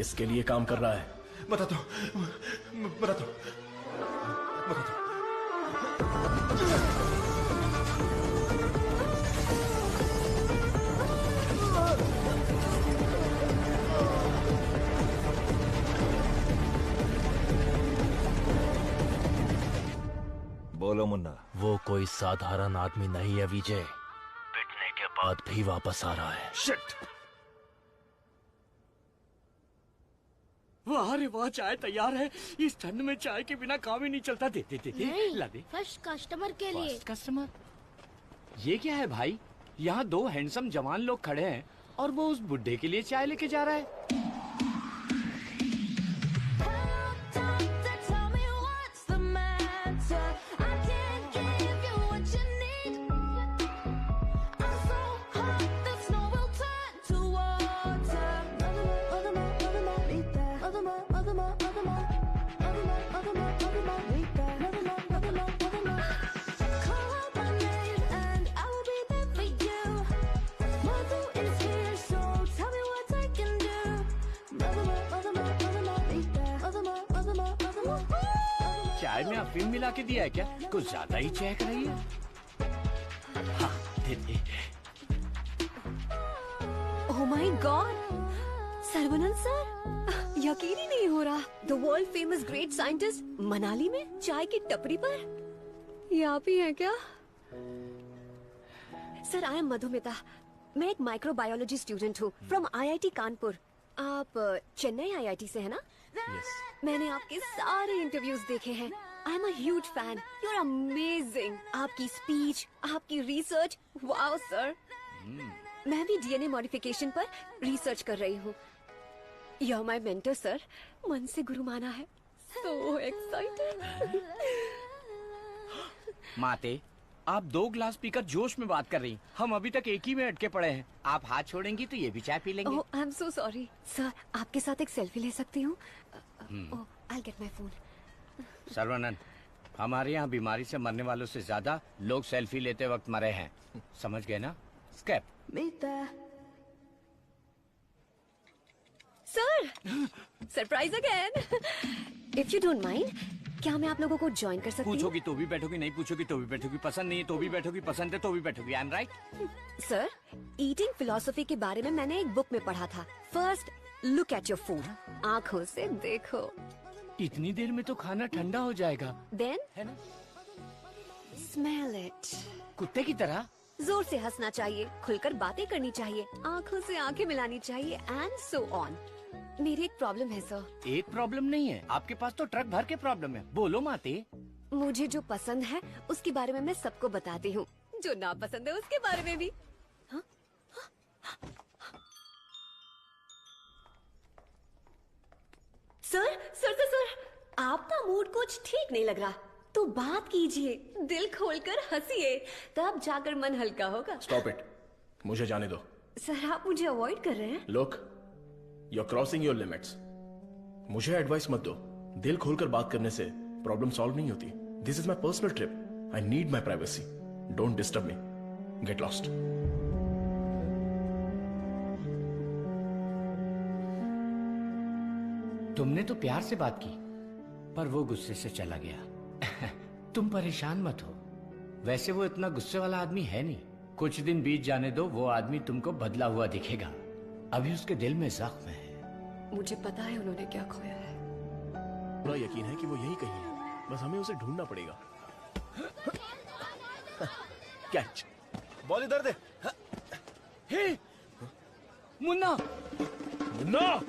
किसके लिए काम कर रहा है? बता दो, बता दो, बता दो। बोलो मुन्ना। वो कोई साधारण आदमी नहीं है विजय, पिटने के बाद भी वापस आ रहा है। शिट! वाह रे वाह, चाय तैयार है। इस ठंड में चाय के बिना काम ही नहीं चलता। दे दे दे, दे। ला दे। फर्स्ट कस्टमर के लिए। First customer? ये क्या है भाई? यहाँ दो हैंडसम जवान लोग खड़े हैं और वो उस बुड्ढे के लिए चाय लेके जा रहा है। चाय में अफीम मिला के दिया है क्या? कुछ ज्यादा ही चहक रही है। हाँ, दे दे। ओह माय गॉड, सर्वनंद सर, यकीन ही नहीं हो रहा। The world famous great scientist Manali में चाय की टपरी पर। ये आप ही हैं क्या? Sir, I M Madhumita. मैं एक माइक्रोबायोलॉजी स्टूडेंट हूँ फ्रॉम IIT कानपुर। आप चेन्नई IIT से है ना? Yes. मैंने आपके सारे इंटरव्यूज देखे हैं। I am a huge fan. You are amazing. आपकी स्पीच, आपकी रिसर्च, वाओ सर। मैं भी DNA मॉडिफिकेशन पर रिसर्च कर रही हूँ। You are my mentor sir. मन से गुरु माना है। So excited. माते, आप 2 ग्लास पीकर जोश में बात कर रही। हम अभी तक एक ही में अटके पड़े हैं। आप हाथ छोड़ेंगी तो ये भी चाय पी लेंगे। Oh, I am so sorry sir. आपके साथ एक सेल्फी ले सकती हूँ? Oh, I get my phone. Sarvanand, हमारे यहाँ बीमारी से मरने वालों से ज्यादा लोग सेल्फी लेते वक्त मरे हैं। समझ गए ना? Escape. Sir, surprise again. If you don't mind, क्या मैं आप लोगों को ज्वाइन कर सकती हूँ? पूछोगी तो भी बैठोगी, नहीं पूछोगी तो भी बैठोगी, पसंद नहीं है तो भी बैठोगी, पसंद है तो भी बैठोगी। I am right? Sir, eating philosophy के बारे में मैंने एक बुक में पढ़ा था। First look at your food, आंखों से देखो। इतनी देर में तो खाना ठंडा हो जाएगा। देन है ना? Smell it. कुत्ते की तरह जोर से हंसना चाहिए, खुलकर बातें करनी चाहिए, आंखों से आंखें मिलानी चाहिए, एंड सो ऑन। मेरी एक प्रॉब्लम है सर। एक प्रॉब्लम नहीं है, आपके पास तो ट्रक भर के प्रॉब्लम है। बोलो माते। मुझे जो पसंद है उसके बारे में मैं सबको बताती हूँ, जो ना पसंद है उसके बारे में भी। हाँ? सर, आपका मूड कुछ ठीक नहीं लग रहा, तो बात कीजिए, दिल खोलकर हंसिए, तब जाकर मन हल्का होगा। स्टॉप इट, मुझे जाने दो। सर, आप मुझे अवॉइड कर रहे हैं। Look, you are crossing your limits. मुझे एडवाइस मत दो। दिल खोलकर बात करने से प्रॉब्लम सॉल्व नहीं होती। This is my personal trip. I need my privacy. Don't disturb me. Get lost. तुमने तो प्यार से बात की, पर वो गुस्से से चला गया। तुम परेशान मत हो, वैसे वो इतना गुस्से वाला आदमी है नहीं। कुछ दिन बीत जाने दो, वो आदमी तुमको बदला हुआ दिखेगा। अभी उसके दिल में जख्म है। मुझे पता है उन्होंने क्या खोया है। पूरा यकीन है कि वो यही कहीं है, बस हमें उसे ढूंढना पड़ेगा। कैच। बॉल इधर दे। हे, मुन्ना। मुन्ना!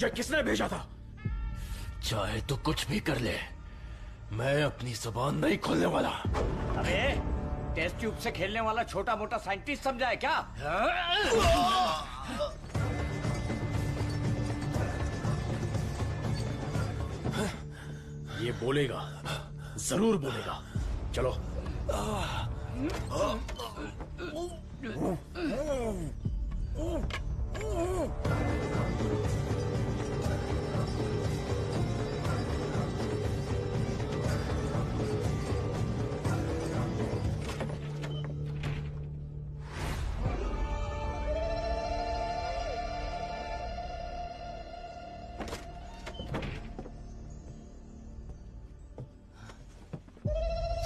तुझे किसने भेजा था? चाहे तो कुछ भी कर ले, मैं अपनी जुबान नहीं खोलने वाला। अबे टेस्ट ट्यूब से खेलने वाला छोटा मोटा साइंटिस्ट समझा है क्या? ये बोलेगा, जरूर बोलेगा। चलो।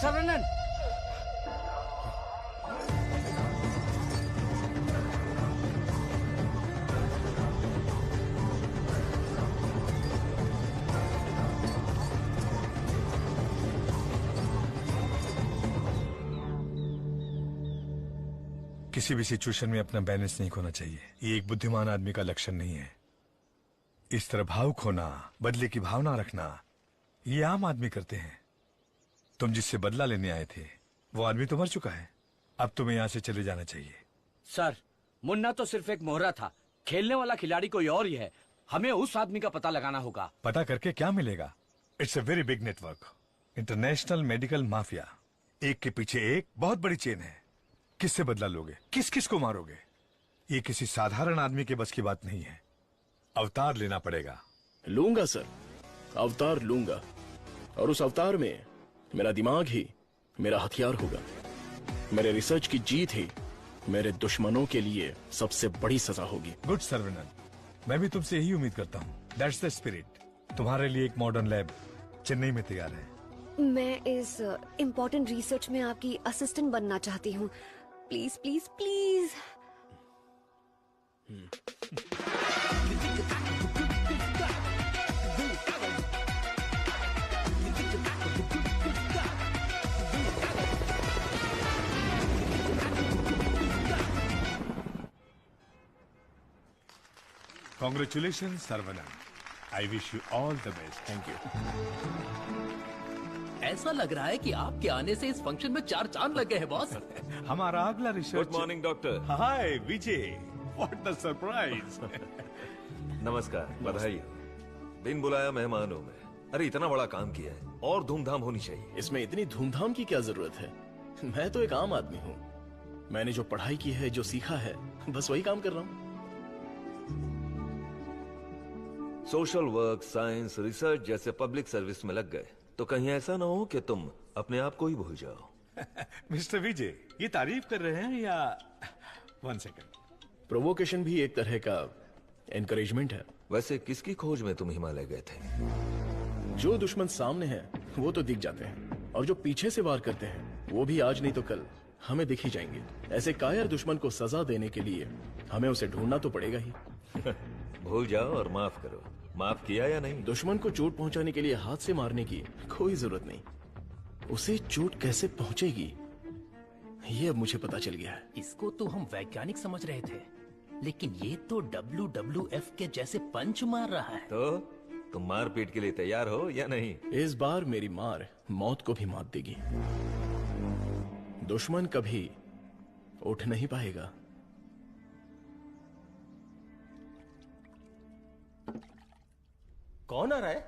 सर्वनन, किसी भी सिचुएशन में अपना बैलेंस नहीं खोना चाहिए। ये एक बुद्धिमान आदमी का लक्षण नहीं है। इस तरह भावुक होना, बदले की भावना रखना, ये आम आदमी करते हैं। तुम जिससे बदला लेने आए थे वो आदमी तो मर चुका है। अब तुम्हें यहाँ से चले जाना चाहिए। सर, मुन्ना तो सिर्फ एक मोहरा था, खेलने वाला खिलाड़ी कोई और ही है। हमें उस आदमी का पता लगाना होगा। पता करके क्या मिलेगा? It's a very big network, international medical mafia. एक के पीछे एक बहुत बड़ी चेन है। किससे बदला लोगे? किस किस को मारोगे? ये किसी साधारण आदमी के बस की बात नहीं है। अवतार लेना पड़ेगा। लूंगा सर, अवतार लूंगा, और उस अवतार में मेरा दिमाग ही मेरा हथियार होगा। मेरे रिसर्च की जीत ही मेरे दुश्मनों के लिए सबसे बड़ी सजा होगी। गुड सर्वनन, मैं भी तुमसे यही उम्मीद करता हूँ। That's the spirit. तुम्हारे लिए एक मॉडर्न लैब चेन्नई में तैयार है। मैं इस इम्पोर्टेंट रिसर्च में आपकी असिस्टेंट बनना चाहती हूँ। Please please please. Congratulations, Sarvanan. I wish you all the best. Thank you. ऐसा लग रहा है कि आपके आने से इस फंक्शन में 4 चांद लग गए हैं बॉस। हमारा अगला research. Good morning doctor. Hi Vijay, what the surprise. नमस्कार, बधाई। बिन बुलाया मेहमानों में। अरे इतना बड़ा काम किया है और धूमधाम होनी चाहिए। इसमें इतनी धूमधाम की क्या जरूरत है? मैं तो एक आम आदमी हूँ। मैंने जो पढ़ाई की है, जो सीखा है, बस वही काम कर रहा हूँ। सोशल वर्क, साइंस, रिसर्च जैसे पब्लिक सर्विस में लग गए तो कहीं ऐसा ना हो कि तुम अपने आप को ही भूल जाओ। मिस्टर विजय, ये तारीफ कर रहे हैं या? 1 सेकंड। प्रोवोकेशन भी एक तरह का एनकरेजमेंट है। वैसे किसकी खोज में तुम हिमालय गए थे? जो दुश्मन सामने हैं वो तो दिख जाते हैं, और जो पीछे से वार करते हैं वो भी आज नहीं तो कल हमें दिख ही जाएंगे। ऐसे कायर दुश्मन को सजा देने के लिए हमें उसे ढूंढना तो पड़ेगा ही। भूल जाओ और माफ करो। माफ किया या नहीं? दुश्मन को चोट पहुंचाने के लिए हाथ से मारने की कोई जरूरत नहीं। उसे चोट कैसे पहुंचेगी ये अब मुझे पता चल गया है। इसको तो हम वैज्ञानिक समझ रहे थे, लेकिन ये तो WWF के जैसे पंच मार रहा है। तो तुम मारपीट के लिए तैयार हो या नहीं? इस बार मेरी मार मौत को भी मात देगी। दुश्मन कभी उठ नहीं पाएगा। कौन आ रहा है?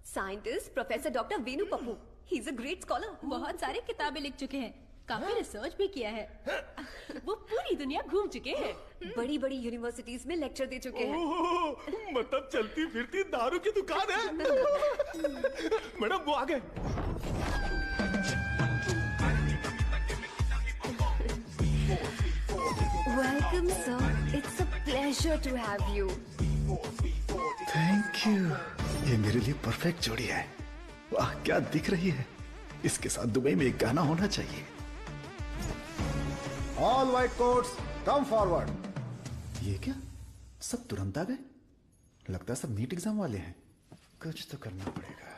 Scientist professor doctor Veenu Pappu. He is a great scholar. बहुत सारे किताबें लिख चुके हैं, काफी रिसर्च भी किया है। वो पूरी दुनिया घूम चुके हैं, बड़ी बड़ी यूनिवर्सिटीज में लेक्चर दे चुके हैं। मतलब चलती फिरती दारू की दुकान है। मैडम वो आ गए। Welcome sir, it's a pleasure to have you. Thank you. ये मेरे लिए परफेक्ट जोड़ी है। वाह क्या दिख रही है। इसके साथ दुबई में एक गाना होना चाहिए। All white quotes come forward. ये क्या, सब तुरंत आ गए? लगता है सब नीट एग्जाम वाले हैं। कुछ तो करना पड़ेगा।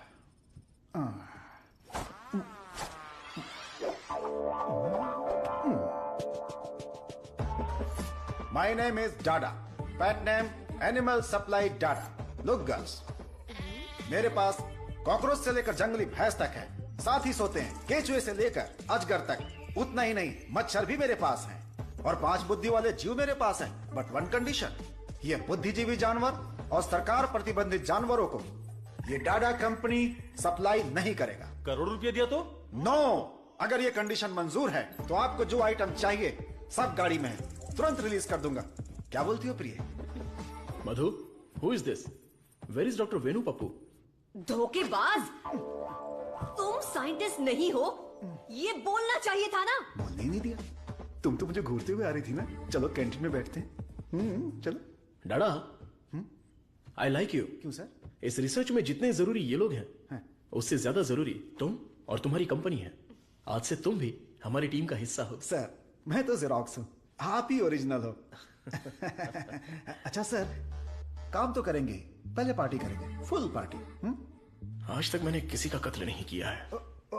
My name is Dada, pet name animal supply Dada. Look girls, मेरे पास कॉकरोच से लेकर जंगली भैंस तक है, साथ ही सोते हैं केचुए से लेकर अजगर तक। उतना ही नहीं, मच्छर भी मेरे पास हैं और 5 बुद्धि वाले जीव मेरे पास हैं। बट वन कंडीशन, ये बुद्धिजीवी जानवर और सरकार प्रतिबंधित जानवरों को ये डाडा कंपनी सप्लाई नहीं करेगा। करोड़ रुपया दिया तो? नो, अगर ये कंडीशन मंजूर है तो आपको जो आइटम चाहिए सब गाड़ी में है, तुरंत रिलीज कर दूंगा। क्या बोलती हो प्रिय? Madhu, who is this? Where is doctor Venu Pappu? धोखेबाज, तुम साइंटिस्ट नहीं हो, ये बोलना चाहिए था ना। बोलने ही नहीं दिया। तुम तो मुझे घूरते हुए आ रही थी ना। चलो कैंटीन में बैठते हैं। चलो। डाडा, आई लाइक यू। क्यों सर? इस रिसर्च में जितने जरूरी ये लोग हैं, उससे ज्यादा जरूरी तुम और तुम्हारी कंपनी है। आज से तुम भी हमारी टीम का हिस्सा हो। सर, मैं तो जेरोक्स हूँ, आप ही ओरिजिनल हो। अच्छा सर, काम तो करेंगे, पहले पार्टी करेंगे, फुल पार्टी। आज तक मैंने किसी का कत्ल नहीं किया है।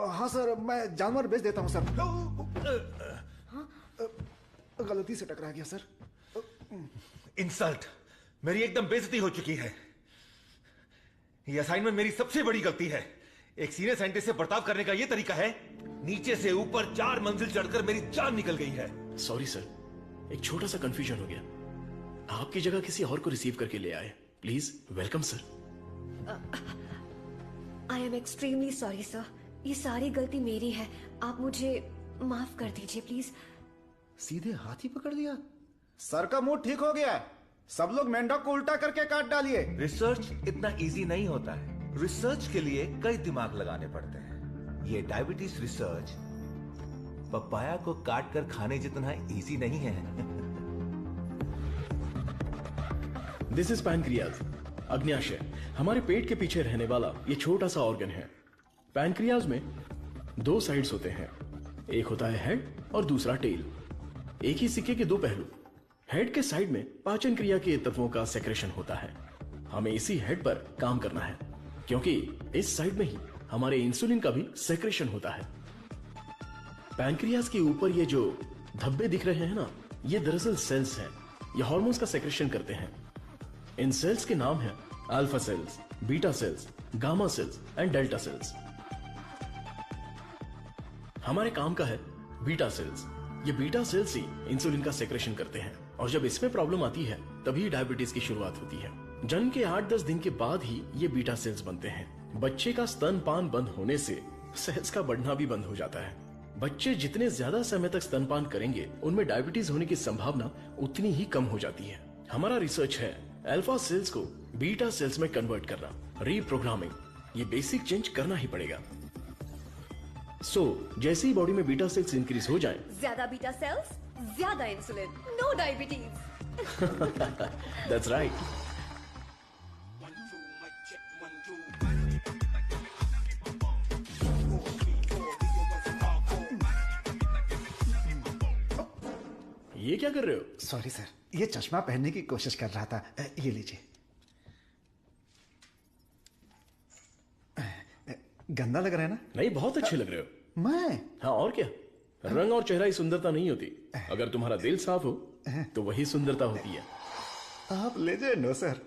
हाँ सर, मैं जानवर बेच देता हूँ सर। गलती से टकरा गया सर। इंसल्ट, मेरी एकदम बेइज्जती हो चुकी है। ये असाइनमेंट मेरी सबसे बड़ी गलती है। एक सीनियर साइंटिस्ट से बर्ताव करने का ये तरीका है? नीचे से ऊपर 4 मंजिल चढ़कर मेरी जान निकल गई है। सॉरी सर, एक छोटा सा कंफ्यूजन हो गया। आपकी जगह किसी और को रिसीव करके ले आए। Please welcome sir. I am extremely sorry sir, ये सारी गलती मेरी है, आप मुझे माफ कर दीजिए प्लीज। सीधे हाथ ही पकड़ लिया। सर का मूड ठीक हो गया है, सब लोग मेंढक को उल्टा करके काट डालिए। रिसर्च इतना इजी नहीं होता है, रिसर्च के लिए कई दिमाग लगाने पड़ते हैं। ये डायबिटीज रिसर्च पपाया को काट कर खाने जितना इजी नहीं है। दिस इज पैनक्रियाज, अग्न्याशय, हमारे पेट के पीछे रहने वाला ये छोटा सा ऑर्गन है। पैनक्रियाज में 2 साइड्स होते हैं, एक होता है हेड और दूसरा टेल। एक ही सिक्के के 2 पहलू। हेड के साइड में पाचन क्रिया के तत्वों का सेक्रेशन होता है। हमें इसी हेड पर काम करना है, क्योंकि इस साइड में ही हमारे इंसुलिन का भी सेक्रेशन होता है। पैनक्रियाज के ऊपर ये जो धब्बे दिख रहे हैं ना, ये दरअसल सेल्स हैं। ये हार्मोन्स का सेक्रेशन करते हैं। इन सेल्स के नाम हैं alpha cells, beta cells, gamma cells and delta cells. हमारे काम का है बीटा सेल्स। ये बीटा सेल्स ही इंसुलिन का सेक्रेशन करते हैं, और जब इसमें प्रॉब्लम आती है तभी डायबिटीज की शुरुआत होती है। जन्म के 8-10 दिन के बाद ही ये बीटा सेल्स बनते हैं। बच्चे का स्तनपान बंद होने से सेल्स का बढ़ना भी बंद हो जाता है। बच्चे जितने ज्यादा समय तक स्तनपान करेंगे, उनमें डायबिटीज होने की संभावना उतनी ही कम हो जाती है। हमारा रिसर्च है अल्फा सेल्स को बीटा सेल्स में कन्वर्ट करना, रीप्रोग्रामिंग। ये बेसिक चेंज करना ही पड़ेगा। जैसे ही बॉडी में बीटा सेल्स इंक्रीज हो जाएं, ज्यादा बीटा सेल्स, ज्यादा insulin, no diabetes. That's right. ये क्या कर रहे हो? सॉरी सर, ये चश्मा पहनने की कोशिश कर रहा था। ये लीजिए। गंदा लग रहा है ना? नहीं, बहुत अच्छे लग रहे हो। मैं? हाँ, और क्या। रंग और चेहरा ही सुंदरता नहीं होती, अगर तुम्हारा दिल साफ हो तो वही सुंदरता होती है। आप लेजेंड हो sir.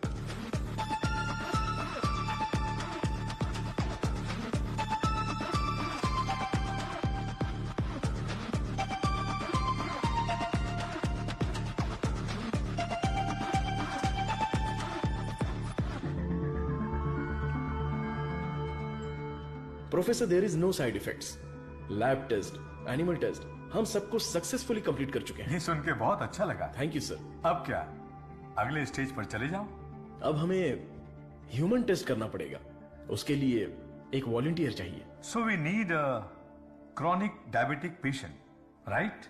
Professor, there is no side effects. Lab test, animal test, हम सबको सक्सेसफुली कंप्लीट कर चुके हैं। ये सुन के बहुत अच्छा लगा। Thank you sir. अब क्या, अगले स्टेज पर चले जाओ? अब हमें ह्यूमन टेस्ट करना पड़ेगा, उसके लिए एक वॉलंटियर चाहिए। So we need a chronic diabetic patient, right?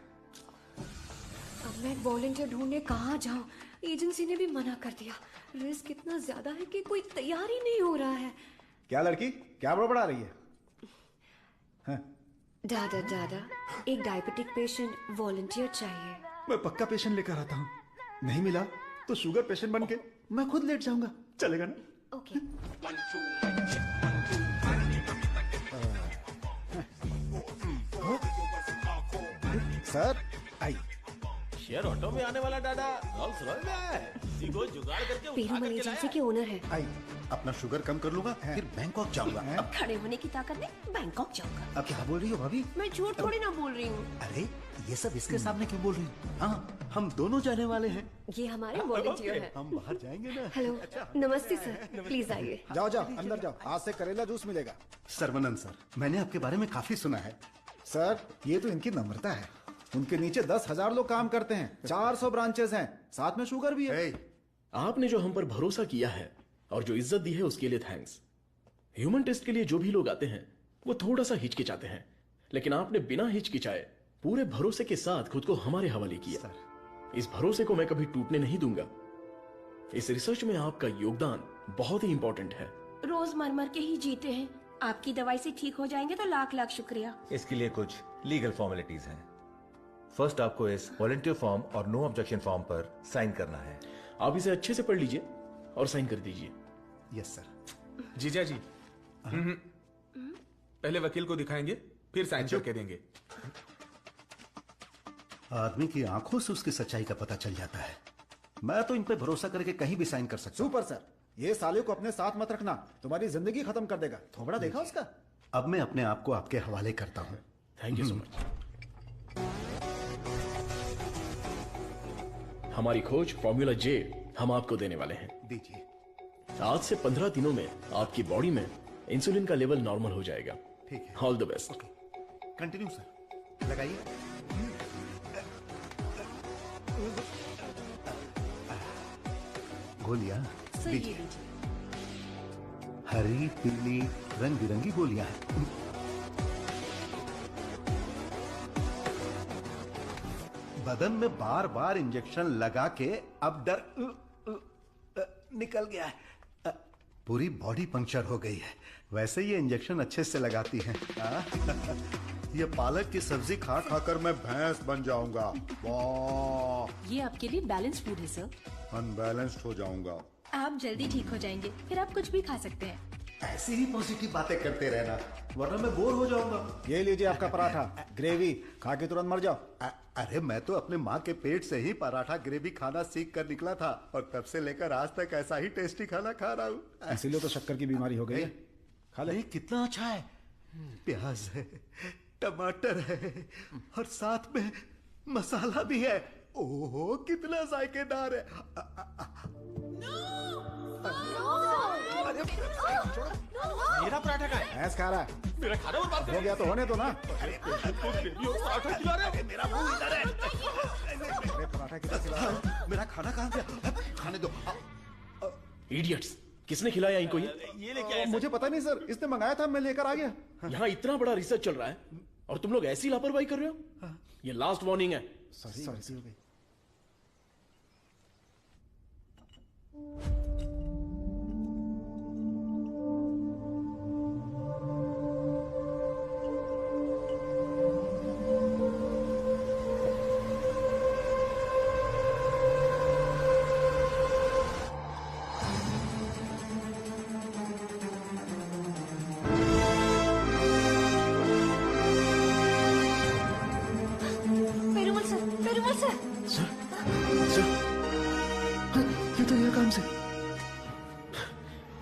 अब मैं वॉलंटियर ढूंढने कहाँ जाऊँ? एजेंसी ने भी मना कर दिया। रिस्क इतना ज्यादा है कि कोई तैयार ही नहीं हो रहा है। क्या लड़की, क्या बड़बड़ा रही है? दादा दादा, एक डायबिटिक पेशेंट वॉलंटियर चाहिए। मैं पक्का पेशेंट लेकर आता हूँ, नहीं मिला तो शुगर पेशेंट बन के मैं खुद लेट जाऊंगा, चलेगा ना? ओके। सर, आई। शेयर ऑटो में आने वाला डाडा रोल्स रॉयस में आया है। इसी को जुगाड़ करके उठा पेरूमल करके एजेंसी लाया। के ओनर है। आई अपना शुगर कम कर लूंगा, फिर बैंकॉक जाऊंगा। अब खड़े होने की ताकत नहीं, बैंकॉक जाऊंगा। अब क्या बोल रही हो भाभी? मैं झूठ थोड़ी ना बोल रही हूँ। अरे ये सब इसके सामने क्यों बोल रही हो? हाँ, हम दोनों जाने वाले हैं। ये हमारे वॉलंटियर हैं। हम बाहर जाएंगे ना। हेलो, नमस्ते सर, प्लीज आइए। जाओ जाओ अंदर जाओ, आज से करेला जूस मिलेगा। सर्वनंद सर, मैंने आपके बारे में काफी सुना है। सर ये तो इनकी नम्रता है, उनके नीचे 10,000 लोग काम करते हैं, 400 ब्रांचेस हैं, साथ में शुगर भी है। आपने जो हम पर भरोसा किया है और जो इज्जत दी है उसके लिए थैंक्स। ह्यूमन टेस्ट के लिए जो भी लोग आते हैं वो थोड़ा सा हिचकिचाते हैं, लेकिन आपने बिना हिचकिचाए पूरे भरोसे के साथ खुद को हमारे हवाले किया। इस भरोसे को मैं कभी टूटने नहीं दूंगा। इस रिसर्च में आपका योगदान बहुत ही इंपॉर्टेंट है। रोज मर मर के ही जीते हैं, आपकी दवाई से ठीक हो जाएंगे तो लाख लाख शुक्रिया। इसके लिए कुछ लीगल फॉर्मेलिटीज हैं। फर्स्ट आपको इस वॉलंटियर फॉर्म और नो ऑब्जेक्शन फॉर्म पर साइन करना है। आप इसे अच्छे से पढ़ लीजिए और साइन कर दीजिए। Yes sir. जीजा जी, पहले वकील को दिखाएंगे, फिर साइन करके देंगे। आदमी की आंखों से उसकी सच्चाई का पता चल जाता है। मैं तो इन पे भरोसा करके कहीं भी साइन कर सकता हूं। सुपर सर, ये साले को अपने साथ मत रखना, तुम्हारी जिंदगी खत्म कर देगा। थोबड़ा देखा उसका? अब मैं अपने आप को आपके हवाले करता हूँ। Thank you so much. हमारी खोज फॉर्मूला जे हम आपको देने वाले हैं। दीजिए। आज से 15 दिनों में आपकी बॉडी में इंसुलिन का लेवल नॉर्मल हो जाएगा। ठीक है। All the best. Continue sir, लगाइए। गोलियां सर ये दीजिए। लीजिए। हरी पीली रंग बिरंगी गोलियां हैं। बदन में बार बार इंजेक्शन लगा के अब डर निकल गया है। पूरी बॉडी पंक्चर हो गई है। वैसे ये इंजेक्शन अच्छे से लगाती हैं। ये पालक की सब्जी खा खाकर मैं भैंस बन जाऊंगा। वाह, ये आपके लिए बैलेंस फूड है सर। अनबैलेंस्ड हो जाऊंगा। आप जल्दी ठीक हो जाएंगे, फिर आप कुछ भी खा सकते हैं। ऐसी ही पॉजिटिव बातें करते रहना, वरना मैं बोर हो जाऊंगा। ये लीजिए आपका पराठा, ग्रेवी खा के तुरंत मर जाओ। अरे मैं तो अपने माँ के पेट से ही पराठा ग्रेवी खाना सीख कर निकला था, और तब से लेकर आज तक ऐसा ही टेस्टी खाना खा रहा हूँ। इसीलिए तो शक्कर की बीमारी हो गई है। खा ले। कितना अच्छा है। प्याज है, टमाटर है, और साथ में मसाला भी है। ओहो कितना जायकेदार है। मेरा पराठा का है। भैंस खा रहा है। मेरा खाना बर्बाद हो गया तो होने दो ना। पराठा खिला रहे हो? मेरा मुंह इधर है। अरे पराठा कितना खिला रहा है? मेरा खाना कहाँ गया? खाने दो। इडियट्स, किसने खिलाया इनको ये लेके आया? मुझे पता नहीं सर, इसने मंगाया था, मैं लेकर आ गया। यहाँ इतना बड़ा रिसर्च चल रहा है और तुम लोग ऐसी लापरवाही कर रहे हो। ये लास्ट वार्निंग है। सॉरी हो गई।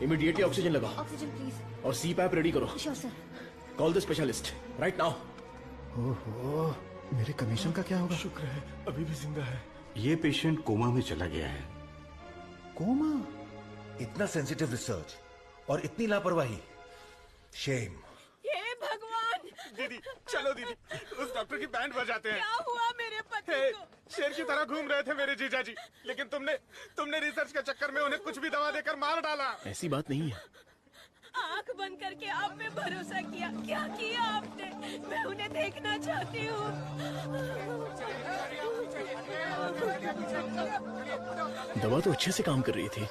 इमीडिएटली ऑक्सीजन लगाओ। Oxygen please. और सी पैप रेडी करो। Sure sir. Call the specialist right now. ओहो, मेरे कमीशन का क्या होगा? शुक्र है अभी भी जिंदा है। ये पेशेंट कोमा में चला गया है। कोमा? इतना सेंसिटिव रिसर्च और इतनी लापरवाही, शेम। हे भगवान! दीदी चलो दीदी, उस डॉक्टर की बैंड बजाते हैं। क्या हुआ मेरे पति को? शेर की तरह घूम रहे थे मेरे जीजा जी, लेकिन तुमने रिसर्च के चक्कर में उन्हें कुछ भी दवा देकर मार डाला। ऐसी बात नहीं है। आंख बंद करके आप पे भरोसा किया। क्या किया आपने? मैं उन्हें देखना चाहती हूँ। दवा तो अच्छे से काम कर रही थी।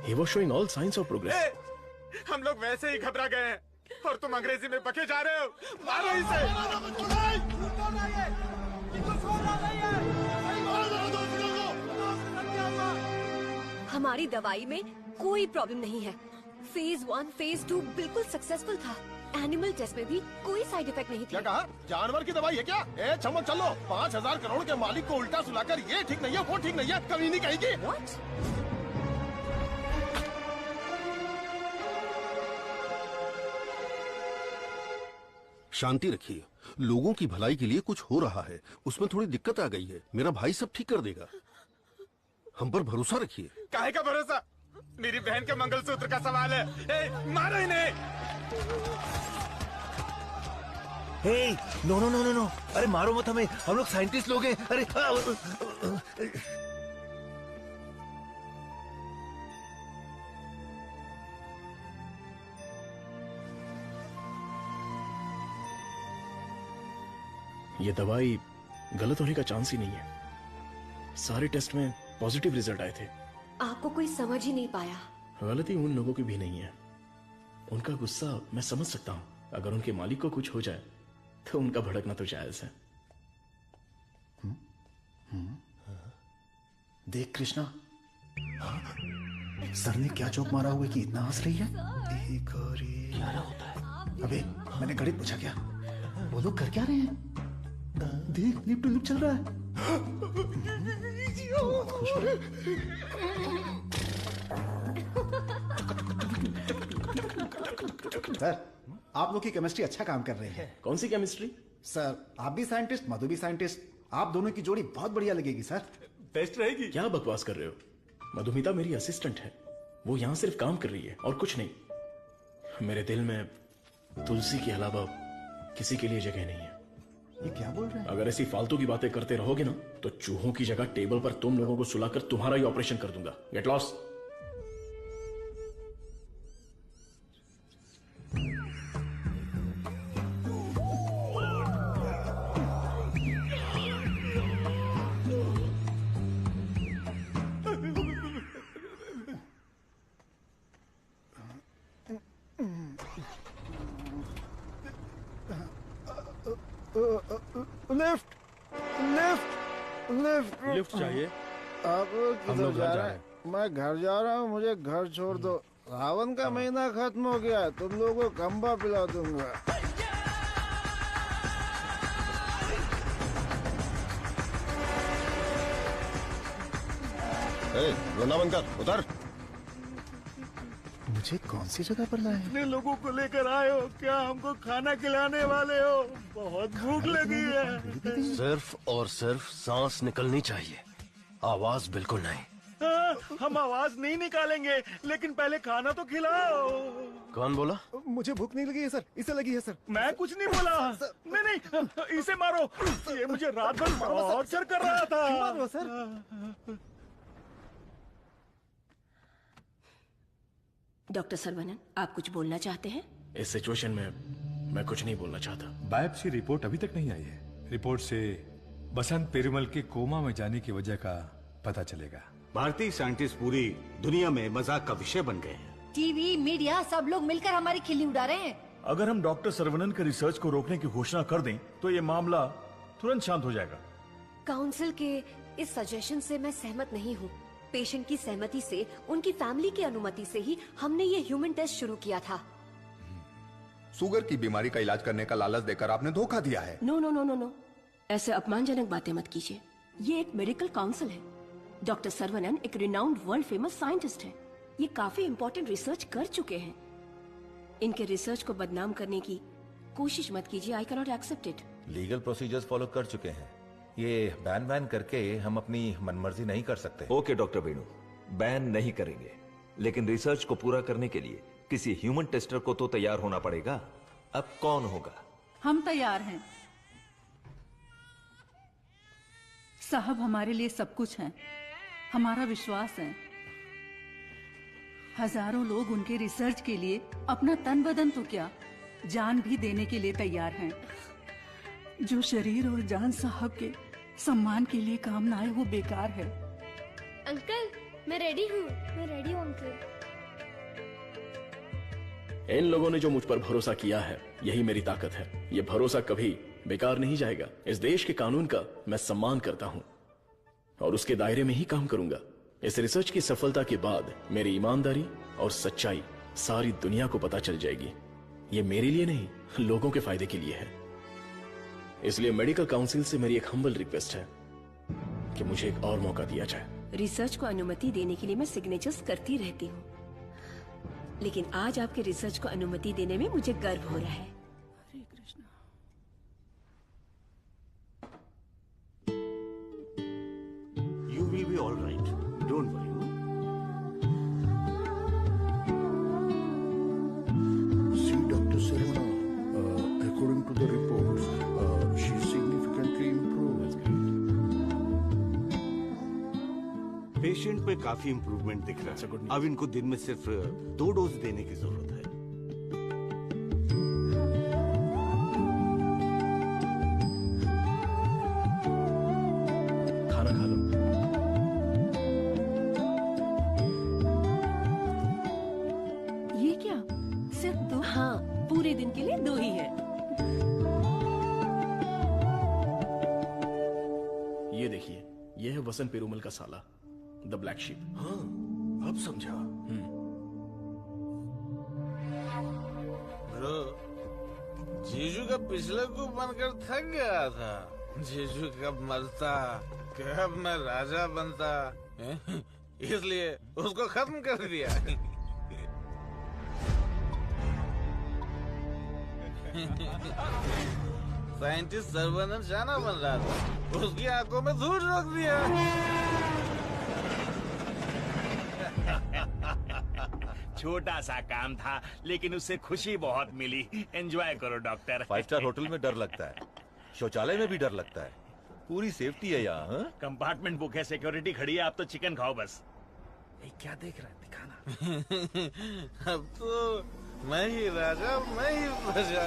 He was showing all signs of progress. हम लोग वैसे ही घबरा गए हैं और तुम अंग्रेजी में बके जा रहे हो। मारो इसे। हमारी दवाई में कोई प्रॉब्लम नहीं है। फेज 1, फेज 2 बिल्कुल सक्सेसफुल था। एनिमल टेस्ट में भी कोई साइड इफेक्ट नहीं क्या थी। कहा? जानवर की दवाई है क्या? ए चमक चलो, 5,000 करोड़ के मालिक को उल्टा सुलाकर ये ठीक नहीं है, वो ठीक नहीं है, कभी नहीं कहेगी। What? शांति रखिए, लोगों की भलाई के लिए कुछ हो रहा है, उसमें थोड़ी दिक्कत आ गई है, मेरा भाई सब ठीक कर देगा, हम पर भरोसा रखिए। काहे का भरोसा? मेरी बहन के मंगलसूत्र का सवाल है। ए, मारो इन्हें। Hey, no no no no no, अरे मारो मत हमें, हम लोग साइंटिस्ट लोग हैं। अरे ये दवाई गलत होने का चांस ही नहीं है। सारे टेस्ट में पॉजिटिव रिजल्ट आए थे। आपको कोई समझ ही नहीं पाया। गलती उन लोगों की भी नहीं है। उनका गुस्सा मैं समझ सकता हूँ। अगर उनके मालिक को कुछ हो जाए तो उनका भड़कना तो जायज है। देख कृष्णा, सर ने क्या जोक मारा हुआ कि इतना हंस रही है? एक और एक। क्या होता है? अबे मैंने गणित पूछा क्या? वो लोग कर क्या रहे हैं? देख लिप टू लिप चल रहा है। खुश हो रहे? सर, आप लोग की केमिस्ट्री अच्छा काम कर रही है। कौन सी केमिस्ट्री? सर, आप भी साइंटिस्ट, मधु भी साइंटिस्ट, आप दोनों की जोड़ी बहुत बढ़िया लगेगी सर। बेस्ट रहेगी। क्या बकवास कर रहे हो? मधुमिता मेरी असिस्टेंट है, वो यहाँ सिर्फ काम कर रही है और कुछ नहीं। मेरे दिल में तुलसी के अलावा किसी के लिए जगह नहीं है। ये क्या बोल रहे हैं? अगर ऐसी फालतू की बातें करते रहोगे ना तो चूहों की जगह टेबल पर तुम लोगों को सुलाकर तुम्हारा ही ऑपरेशन कर दूंगा। Get lost. Lift lift lift lift चाहिए? आप हम किधर लोग जा घर जा रहे हैं? मैं घर जा रहा हूँ, मुझे घर छोड़ दो। सावन का महीना खत्म हो गया है, तुम लोगों को खंबा पिला दूंगा। रोना बंद कर, उतर। मुझे कौन सी जगह पर लाए? इतने लोगों को लेकर आए हो, क्या हमको खाना खिलाने वाले हो? बहुत भूख लगी है। सिर्फ और सिर्फ सांस निकलनी चाहिए, आवाज बिल्कुल नहीं। हम आवाज नहीं निकालेंगे, लेकिन पहले खाना तो खिलाओ। कौन बोला? मुझे भूख नहीं लगी है सर, इसे लगी है सर। मैं कुछ नहीं बोला। नहीं नहीं, इसे मारो, ये मुझे रात भर टॉर्चर कर रहा था। मारो सर। डॉक्टर सरवनन, आप कुछ बोलना चाहते हैं? इस सिचुएशन में मैं कुछ नहीं बोलना चाहता। बायोप्सी रिपोर्ट अभी तक नहीं आई है। रिपोर्ट से बसंत पेरुमल के कोमा में जाने की वजह का पता चलेगा। भारतीय साइंटिस्ट पूरी दुनिया में मजाक का विषय बन गए हैं। टीवी, मीडिया सब लोग मिलकर हमारी खिल्ली उड़ा रहे हैं। अगर हम डॉक्टर सरवनन के रिसर्च को रोकने की घोषणा कर दें तो ये मामला तुरंत शांत हो जाएगा। काउंसिल के इस सजेशन से मैं सहमत नहीं हूँ। पेशेंट की सहमति से, उनकी फैमिली की अनुमति से ही हमने ये ह्यूमन टेस्ट शुरू किया था। शुगर की बीमारी का इलाज करने का लालच देकर आपने धोखा दिया है। No no no no no, ऐसे अपमानजनक बातें मत कीजिए। ये एक मेडिकल काउंसिल है। डॉक्टर सरवनन एक रिनाउंड वर्ल्ड फेमस साइंटिस्ट है। ये काफी इम्पोर्टेंट रिसर्च कर चुके हैं। इनके रिसर्च को बदनाम करने की कोशिश मत कीजिए। I can not accept it. Legal procedures follow कर चुके हैं। ये बैन करके हम अपनी मनमर्जी नहीं कर सकते। ओके डॉक्टर वेणु, बैन नहीं करेंगे, लेकिन रिसर्च को पूरा करने के लिए किसी ह्यूमन टेस्टर को तो तैयार होना पड़ेगा। अब कौन होगा? हम तैयार हैं साहब, हमारे लिए सब कुछ है, हमारा विश्वास है। हजारों लोग उनके रिसर्च के लिए अपना तन बदन तो क्या, जान भी देने के लिए तैयार हैं। जो शरीर और जान साहब के सम्मान के लिए काम ना आए वो बेकार है। अंकल, मैं रेडी हूँ। मैं रेडी हूँ अंकल। इन लोगों ने जो मुझ पर भरोसा किया है, यही मेरी ताकत है। ये भरोसा कभी बेकार नहीं जाएगा। इस देश के कानून का मैं सम्मान करता हूँ और उसके दायरे में ही काम करूंगा। इस रिसर्च की सफलता के बाद मेरी ईमानदारी और सच्चाई सारी दुनिया को पता चल जाएगी। ये मेरे लिए नहीं, लोगों के फायदे के लिए है। इसलिए मेडिकल काउंसिल से मेरी एक हम्बल रिक्वेस्ट है कि मुझे एक और मौका दिया जाए। रिसर्च को अनुमति देने के लिए मैं सिग्नेचर्स करती रहती हूँ, लेकिन आज आपके रिसर्च को अनुमति देने में मुझे गर्व हो रहा है। हरे Krishna. You will be all right. Don't worry. See, Dr. Sarvana, according to the reports, she significantly improved. Patient पे काफी इम्प्रूवमेंट दिख रहा है। अब इनको दिन में सिर्फ 2 डोज देने की जरूरत है। खाना खा लो। ये क्या, सिर्फ 2? हाँ, पूरे दिन के लिए 2 ही है। ये देखिए, ये है वसंत पेरुमल का साला, द ब्लैक शीप। हाँ, अब समझा। ब्रो, जीजू का पिछले को बनकर थक गया था। जीजू कब मरता, कब मैं राजा बनता, इसलिए उसको खत्म कर दिया। साइंटिस्ट सर्वनंद शाना बन रहा था, उसकी आंखों में धूल रोक दिया। छोटा सा काम था, लेकिन उससे खुशी बहुत मिली। एंजॉय करो डॉक्टर। 5 स्टार होटल में डर लगता है, शौचालय में भी डर लगता है। पूरी सेफ्टी है यहाँ। कंपार्टमेंट बुक है, सिक्योरिटी खड़ी है, आप तो चिकन खाओ बस। क्या देख रहा है, दिखाना। अब तो मैं ही राजा, मैं ही प्रजा।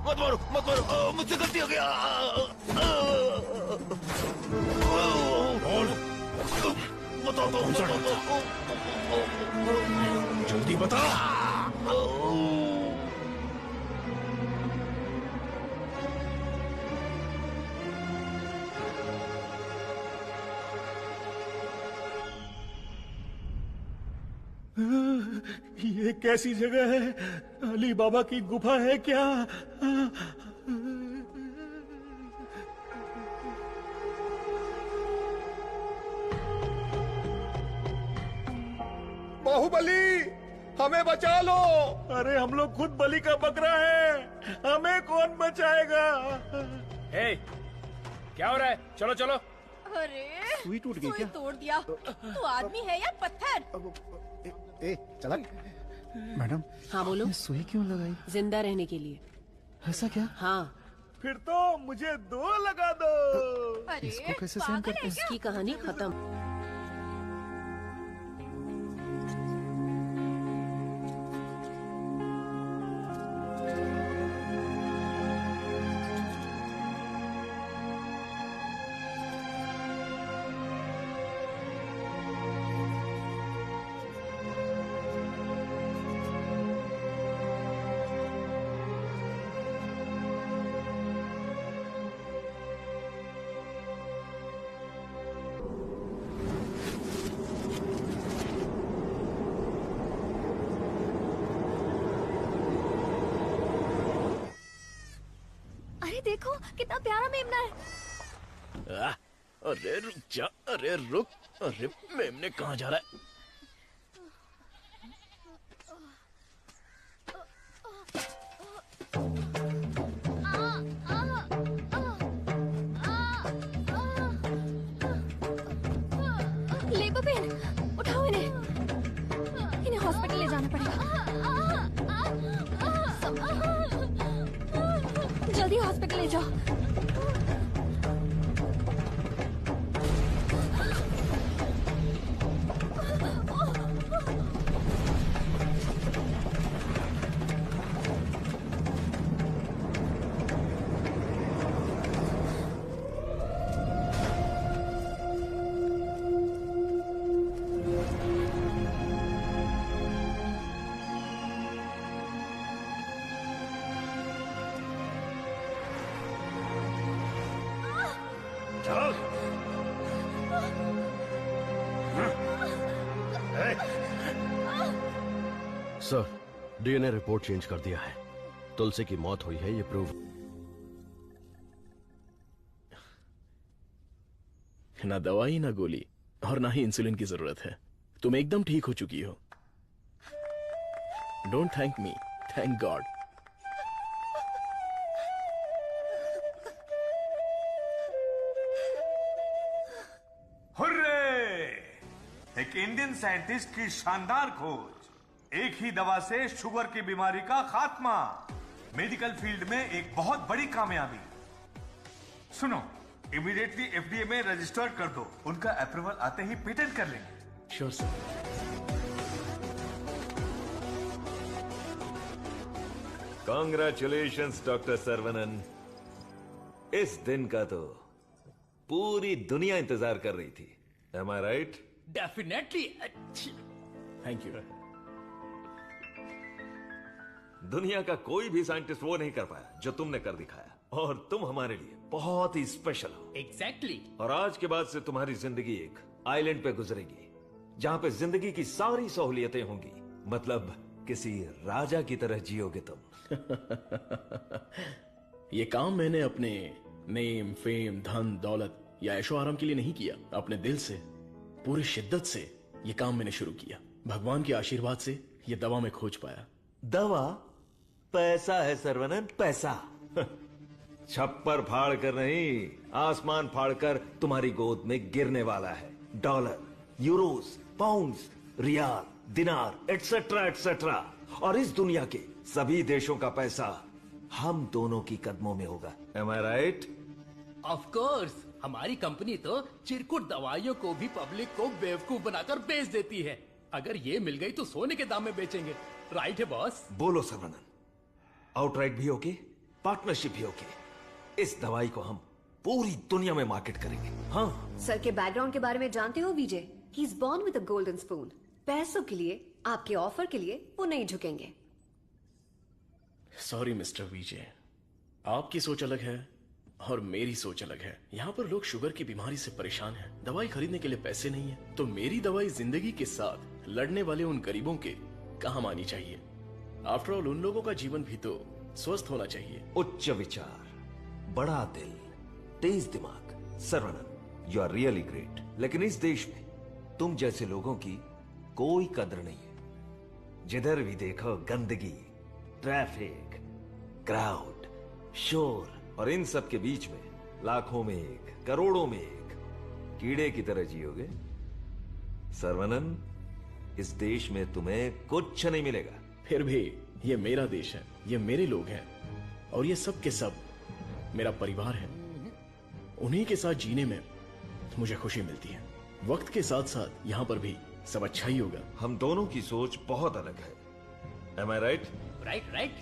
मत मारो, मत मारो, मुझसे गलती हो गया। बताओ तो, जल्दी बता। ये कैसी जगह है? अली बाबा की गुफा है क्या? बाहुबली, हमें बचा लो। अरे हम लोग खुद बलि का बकरा है, हमें कौन बचाएगा? क्या हो रहा है? चलो चलो। सुई अरे टूट गई क्या? तोड़ दिया। तू आदमी है या पत्थर? ए चला। मैडम। हाँ बोलो। सुई क्यों लगाई? जिंदा रहने के लिए। ऐसा क्या? हाँ, फिर तो मुझे 2 लगा दो। अरे इसको कैसे सहन करते हैं? इसकी कहानी खत्म। अरे देखो कितना प्यारा मेमना है। अरे रुक जा, अरे रुक, अरे मेमने कहाँ जा रहा है? लेबर पेन, उठाओ इन्हें हॉस्पिटल ले जाना पड़ेगा। जल्दी हॉस्पिटल ले जाओ। सर, डीएनए रिपोर्ट चेंज कर दिया है। तुलसी की मौत हुई है, ये प्रूव। ना दवाई ना गोली और ना ही इंसुलिन की जरूरत है। तुम एकदम ठीक हो चुकी हो। Don't thank me, thank God. Hurray! एक इंडियन साइंटिस्ट की शानदार खोज, एक ही दवा से शुगर की बीमारी का खात्मा, मेडिकल फील्ड में एक बहुत बड़ी कामयाबी। सुनो, इमीडिएटली एफडीए में रजिस्टर कर दो। उनका अप्रूवल आते ही पेटेंट कर लेंगे। Sure sir. Congratulations doctor Saravanan. इस दिन का तो पूरी दुनिया इंतजार कर रही थी। Am I right? Definitely. Thank you. दुनिया का कोई भी साइंटिस्ट वो नहीं कर पाया जो तुमने कर दिखाया, और तुम हमारे लिए बहुत ही स्पेशल हो। एग्जैक्टली। और आज के बाद से तुम्हारी जिंदगी एक आइलैंड पे गुजरेगी, जहां पे जिंदगी की सारी सहूलियतें होंगी। मतलब किसी राजा की तरह जियोगे तुम। ये काम मैंने अपने नेम, फेम, धन, दौलत या ऐशो आराम के लिए नहीं किया। अपने दिल से, पूरी शिद्दत से ये काम मैंने शुरू किया। भगवान के आशीर्वाद से ये दवा में खोज पाया। दवा? पैसा है सर्वनन, पैसा। छप्पर फाड़ कर नहीं, आसमान फाड़ कर तुम्हारी गोद में गिरने वाला है। डॉलर, यूरोस, पाउंड्स, रियाल, दिनार, एटसेट्रा एटसेट्रा। और इस दुनिया के सभी देशों का पैसा हम दोनों की कदमों में होगा। Am I right? Of course, हमारी कंपनी तो चिरकुट दवाइयों को भी पब्लिक को बेवकूफ बनाकर बेच देती है। अगर ये मिल गई तो सोने के दाम में बेचेंगे। राइट है बॉस? बोलो सर्वनन, आउटराइट भी ओके, पार्टनरशिप भी ओके। इस दवाई को हम पूरी दुनिया में मार्केट करेंगे। हाँ। सर के बैकग्राउंड के बारे में जानते हो Vijay? He is born with a golden spoon. पैसों के लिए, आपके ऑफर के लिए वो नहीं झुकेंगे। सॉरी मिस्टर विजय, आपकी सोच अलग है और मेरी सोच अलग है। यहाँ पर लोग शुगर की बीमारी से परेशान हैं। दवाई खरीदने के लिए पैसे नहीं है, तो मेरी दवाई जिंदगी के साथ लड़ने वाले उन गरीबों के काम आनी चाहिए। आफ्टर ऑल उन लोगों का जीवन भी तो स्वस्थ होना चाहिए। उच्च विचार, बड़ा दिल, तेज दिमाग। Saravanan, you are really great. लेकिन इस देश में तुम जैसे लोगों की कोई कदर नहीं है। जिधर भी देखो गंदगी, ट्रैफिक, क्राउड, शोर, और इन सब के बीच में लाखों में एक, करोड़ों में एक कीड़े की तरह जियोगे। सर्वनन, इस देश में तुम्हें कुछ नहीं मिलेगा। फिर भी ये मेरा देश है, ये मेरे लोग हैं, और ये सब के सब मेरा परिवार है। उन्हीं के साथ जीने में मुझे खुशी मिलती है। वक्त के साथ साथ यहाँ पर भी सब अच्छा ही होगा। हम दोनों की सोच बहुत अलग है। Am I right? Right right.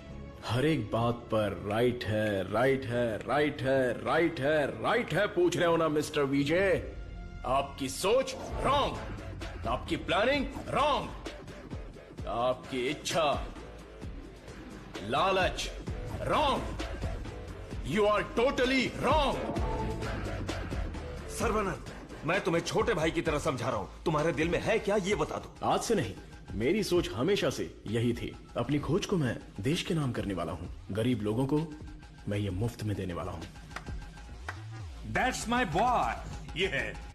हर एक बात पर राइट है, राइट है, राइट है, राइट है, राइट है पूछ रहे हो ना मिस्टर विजय? आपकी सोच रॉन्ग, आपकी प्लानिंग रॉन्ग, आपकी इच्छा, लालच wrong. You are totally wrong. Sarvanand, मैं तुम्हें छोटे भाई की तरह समझा रहा हूं। तुम्हारे दिल में है क्या, ये बता दो। आज से नहीं, मेरी सोच हमेशा से यही थी। अपनी खोज को मैं देश के नाम करने वाला हूँ। गरीब लोगों को मैं ये मुफ्त में देने वाला हूँ। That's my boy.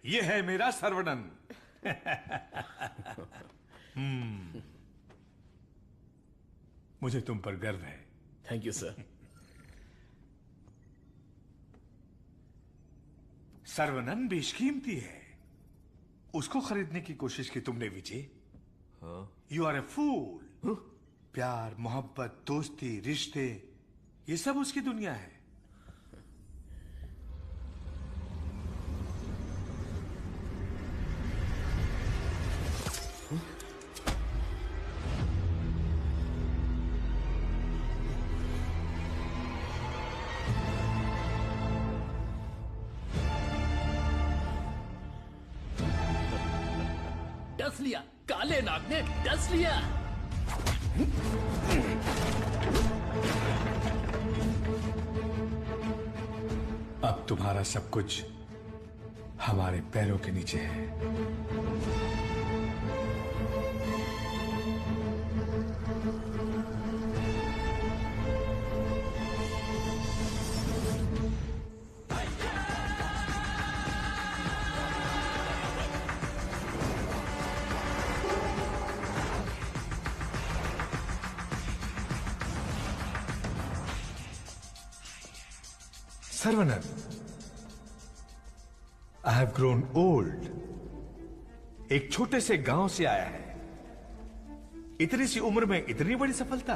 ये है मेरा सर्वनंद। मुझे तुम पर गर्व है। Thank you sir. सर्वनंद बेशकीमती है। उसको खरीदने की कोशिश की तुमने विजय। यू आर ए फूल। प्यार, मोहब्बत, दोस्ती, रिश्ते, ये सब उसकी दुनिया है। डस लिया, काले नाग ने डस लिया। अब तुम्हारा सब कुछ हमारे पैरों के नीचे है। सर्वनंद, आई हैव ग्रोन ओल्ड। एक छोटे से गांव से आया है, इतनी सी उम्र में इतनी बड़ी सफलता।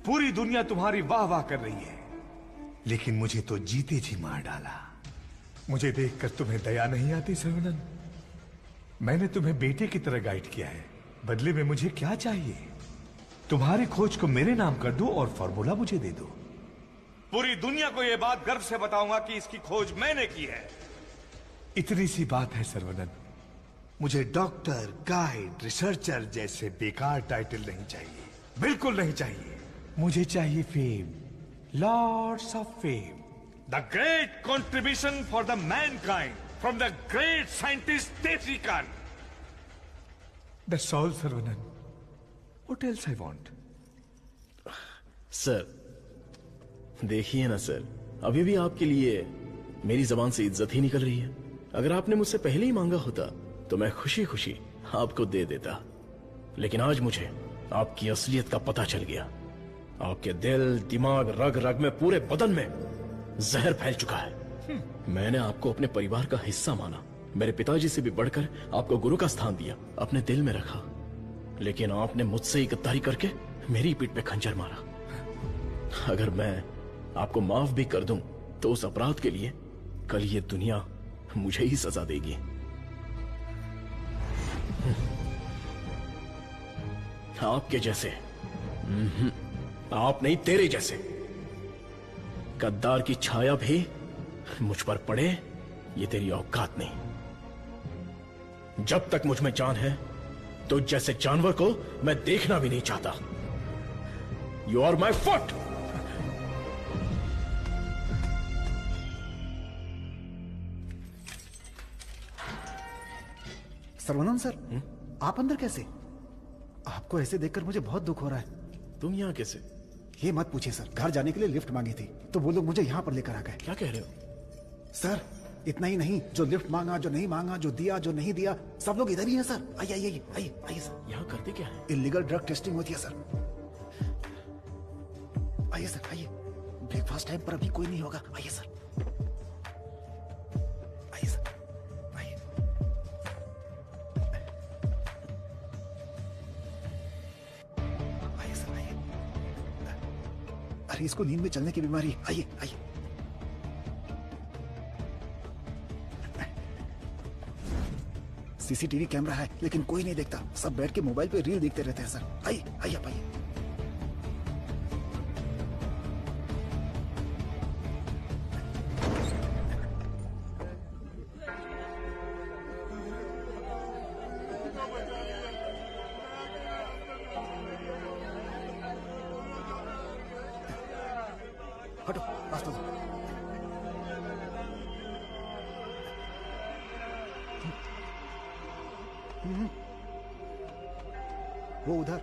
पूरी दुनिया तुम्हारी वाह वाह कर रही है, लेकिन मुझे तो जीते जी मार डाला। मुझे देखकर तुम्हें दया नहीं आती सर्वनंद? मैंने तुम्हें बेटे की तरह गाइड किया है, बदले में मुझे क्या चाहिए? तुम्हारी खोज को मेरे नाम कर दो और फॉर्मूला मुझे दे दो। पूरी दुनिया को यह बात गर्व से बताऊंगा कि इसकी खोज मैंने की है। इतनी सी बात है सर्वनंद। मुझे डॉक्टर, गाइड, रिसर्चर जैसे बेकार टाइटल नहीं चाहिए, बिल्कुल नहीं चाहिए। मुझे चाहिए fame, lords of fame, the great contribution for the mankind from the great scientist Tesi Khan. That's all Sarvanand. What else I want? Sir देखिए ना सर, अभी भी आपके लिए मेरी जबान से इज्जत ही निकल रही है। अगर आपने मुझसे पहले ही मांगा होता तो मैं खुशी खुशी आपको दे देता, लेकिन आज मुझे आपकी असलियत का पता चल गया। आपके दिल, दिमाग, रग रग में, पूरे बदन में जहर फैल चुका है। मैंने आपको अपने परिवार का हिस्सा माना, मेरे पिताजी से भी बढ़कर आपको गुरु का स्थान दिया, अपने दिल में रखा, लेकिन आपने मुझसे ही गद्दारी करके मेरी पीठ पे खंजर मारा। अगर मैं आपको माफ भी कर दूं तो उस अपराध के लिए कल ये दुनिया मुझे ही सजा देगी। आपके जैसे, आप नहीं, तेरे जैसे गद्दार की छाया भी मुझ पर पड़े, ये तेरी औकात नहीं। जब तक मुझ में जान है तो जैसे जानवर को मैं देखना भी नहीं चाहता। You are my foot. Sarvanand sir, आप अंदर कैसे? आपको ऐसे देखकर मुझे बहुत दुख हो रहा है। तुम यहाँ कैसे? ये मत पूछिए सर, घर जाने के लिए लिफ्ट मांगी थी तो वो लोग मुझे यहाँ पर लेकर आ गए। क्या कह रहे हो? सर इतना ही नहीं, जो लिफ्ट मांगा, जो नहीं मांगा, जो दिया, जो नहीं दिया, सब लोग इधर ही है सर। आइए आइए आइए आइए सर। यहाँ करते क्या है? इलीगल ड्रग टेस्टिंग होती है सर। आइए सर आइए, ब्रेकफास्ट टाइम पर अभी कोई नहीं होगा। आइए सर, आइए सर, आइए। आइए सर आइए। अरे इसको नींद में चलने की बीमारी। आइए आइए। सीसीटीवी कैमरा है लेकिन कोई नहीं देखता, सब बैठ के मोबाइल पे रील देखते रहते हैं सर। आइए आइए आप आइए। हटो रास्ता दो। वो उधर।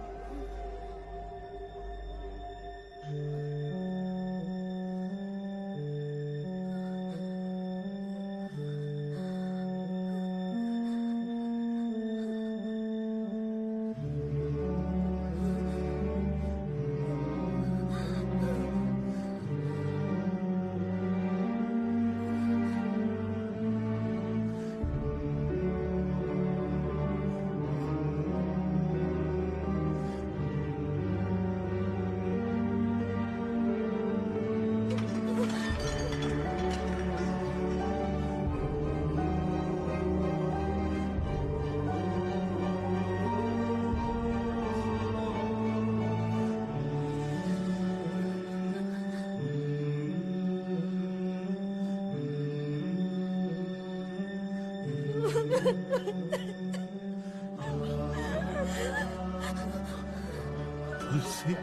तुलसी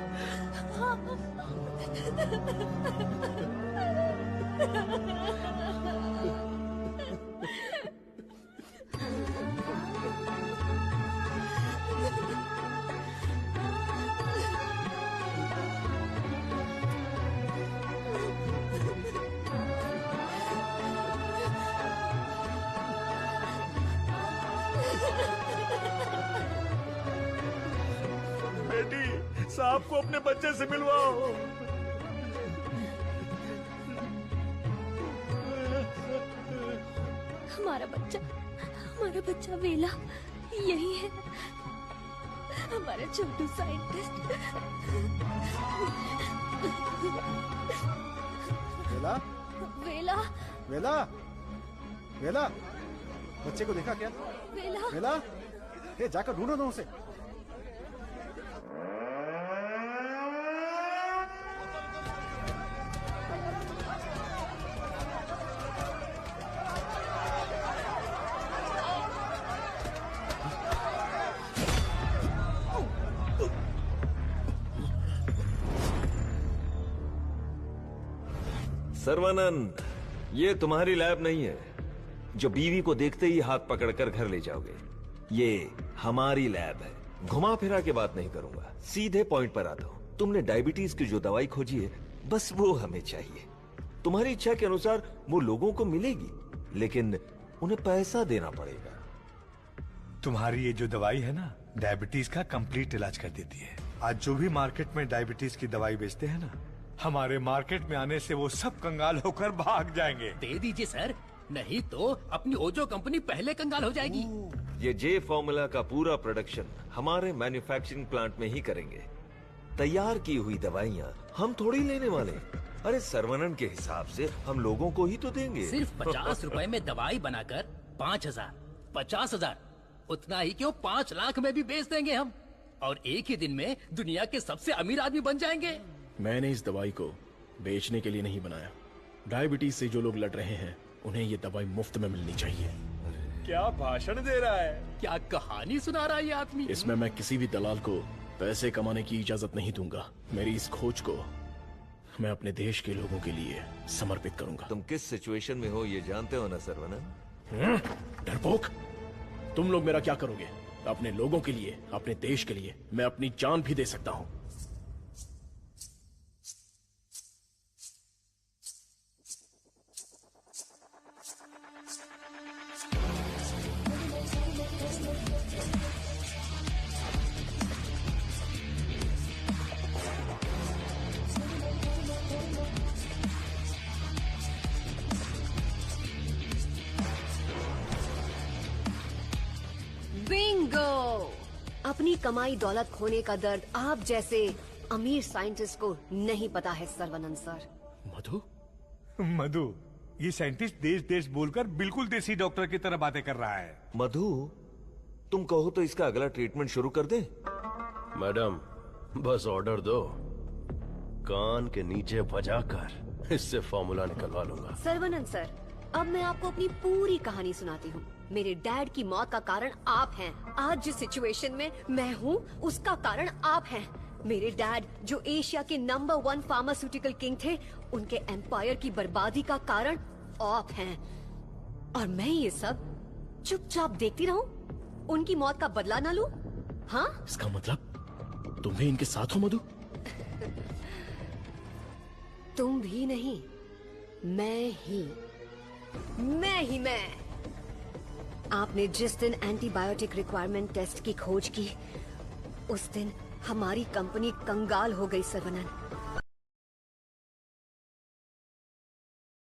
बेटी, साहब को अपने बच्चे से मिलवाओ। हमारा बच्चा वेला यही है, हमारा छोटू साइंटिस्ट। वेला वेला वेला वेला, बच्चे को देखा क्या? वेला वेला, ये जाकर ढूंढो ना उसे। सर्वानंद, ये तुम्हारी लैब नहीं है जो बीवी को देखते ही हाथ पकड़कर घर ले जाओगे। ये हमारी लैब है। घुमा फिरा के बात नहीं करूंगा, सीधे पॉइंट पर आता हूं। तुमने डायबिटीज की जो दवाई खोजी है, बस वो हमें चाहिए। तुम्हारी इच्छा के अनुसार वो लोगों को मिलेगी, लेकिन उन्हें पैसा देना पड़ेगा। तुम्हारी ये जो दवाई है ना, डायबिटीज का कंप्लीट इलाज कर देती है। आज जो भी मार्केट में डायबिटीज की दवाई बेचते हैं ना, हमारे मार्केट में आने से वो सब कंगाल होकर भाग जाएंगे। दे दीजिए सर, नहीं तो अपनी ओजो कंपनी पहले कंगाल हो जाएगी। ये जे फॉर्मूला का पूरा प्रोडक्शन हमारे मैन्युफैक्चरिंग प्लांट में ही करेंगे। तैयार की हुई दवाइयाँ हम थोड़ी लेने वाले। अरे सर्वनन के हिसाब से हम लोगों को ही तो देंगे। सिर्फ 50 रुपए में दवाई बनाकर 5,000, 50,000, उतना ही क्यों 5 लाख में भी बेच देंगे हम, और एक ही दिन में दुनिया के सबसे अमीर आदमी बन जाएंगे। मैंने इस दवाई को बेचने के लिए नहीं बनाया। डायबिटीज से जो लोग लड़ रहे हैं, उन्हें ये दवाई मुफ्त में मिलनी चाहिए। क्या भाषण दे रहा है, क्या कहानी सुना रहा है ये आदमी। इसमें मैं किसी भी दलाल को पैसे कमाने की इजाजत नहीं दूंगा। मेरी इस खोज को मैं अपने देश के लोगों के लिए समर्पित करूंगा। तुम किस सिचुएशन में हो ये जानते हो ना सर्वनन? डरपोक, तुम लोग मेरा क्या करोगे? अपने लोगों के लिए, अपने देश के लिए मैं अपनी जान भी दे सकता हूँ। बिंगो! अपनी कमाई दौलत खोने का दर्द आप जैसे अमीर साइंटिस्ट को नहीं पता है सर्वनंद सर। मधु? मधु, ये साइंटिस्ट देश देश बोलकर बिल्कुल देसी डॉक्टर की तरह बातें कर रहा है। मधु, तुम कहो तो इसका अगला ट्रीटमेंट शुरू कर दें? मैडम, बस ऑर्डर दो, कान के नीचे बजाकर इससे फॉर्मूला निकलवा लूंगा। सर्वनंद सर, अब मैं आपको अपनी पूरी कहानी सुनाती हूँ। मेरे डैड की मौत का कारण आप हैं। आज जिस सिचुएशन में मैं हूँ उसका कारण आप हैं। मेरे डैड जो एशिया के नंबर 1 फार्मास्यूटिकल किंग थे, उनके एम्पायर की बर्बादी का कारण आप हैं। और मैं ये सब चुपचाप देखती रहूं? उनकी मौत का बदला ना लूं? हाँ? इसका मतलब तुम भी इनके साथ हो मधु? तुम भी नहीं, मैं ही। आपने जिस दिन एंटीबायोटिक रिक्वायरमेंट टेस्ट की खोज की, उस दिन हमारी कंपनी कंगाल हो गई सर्वनंद।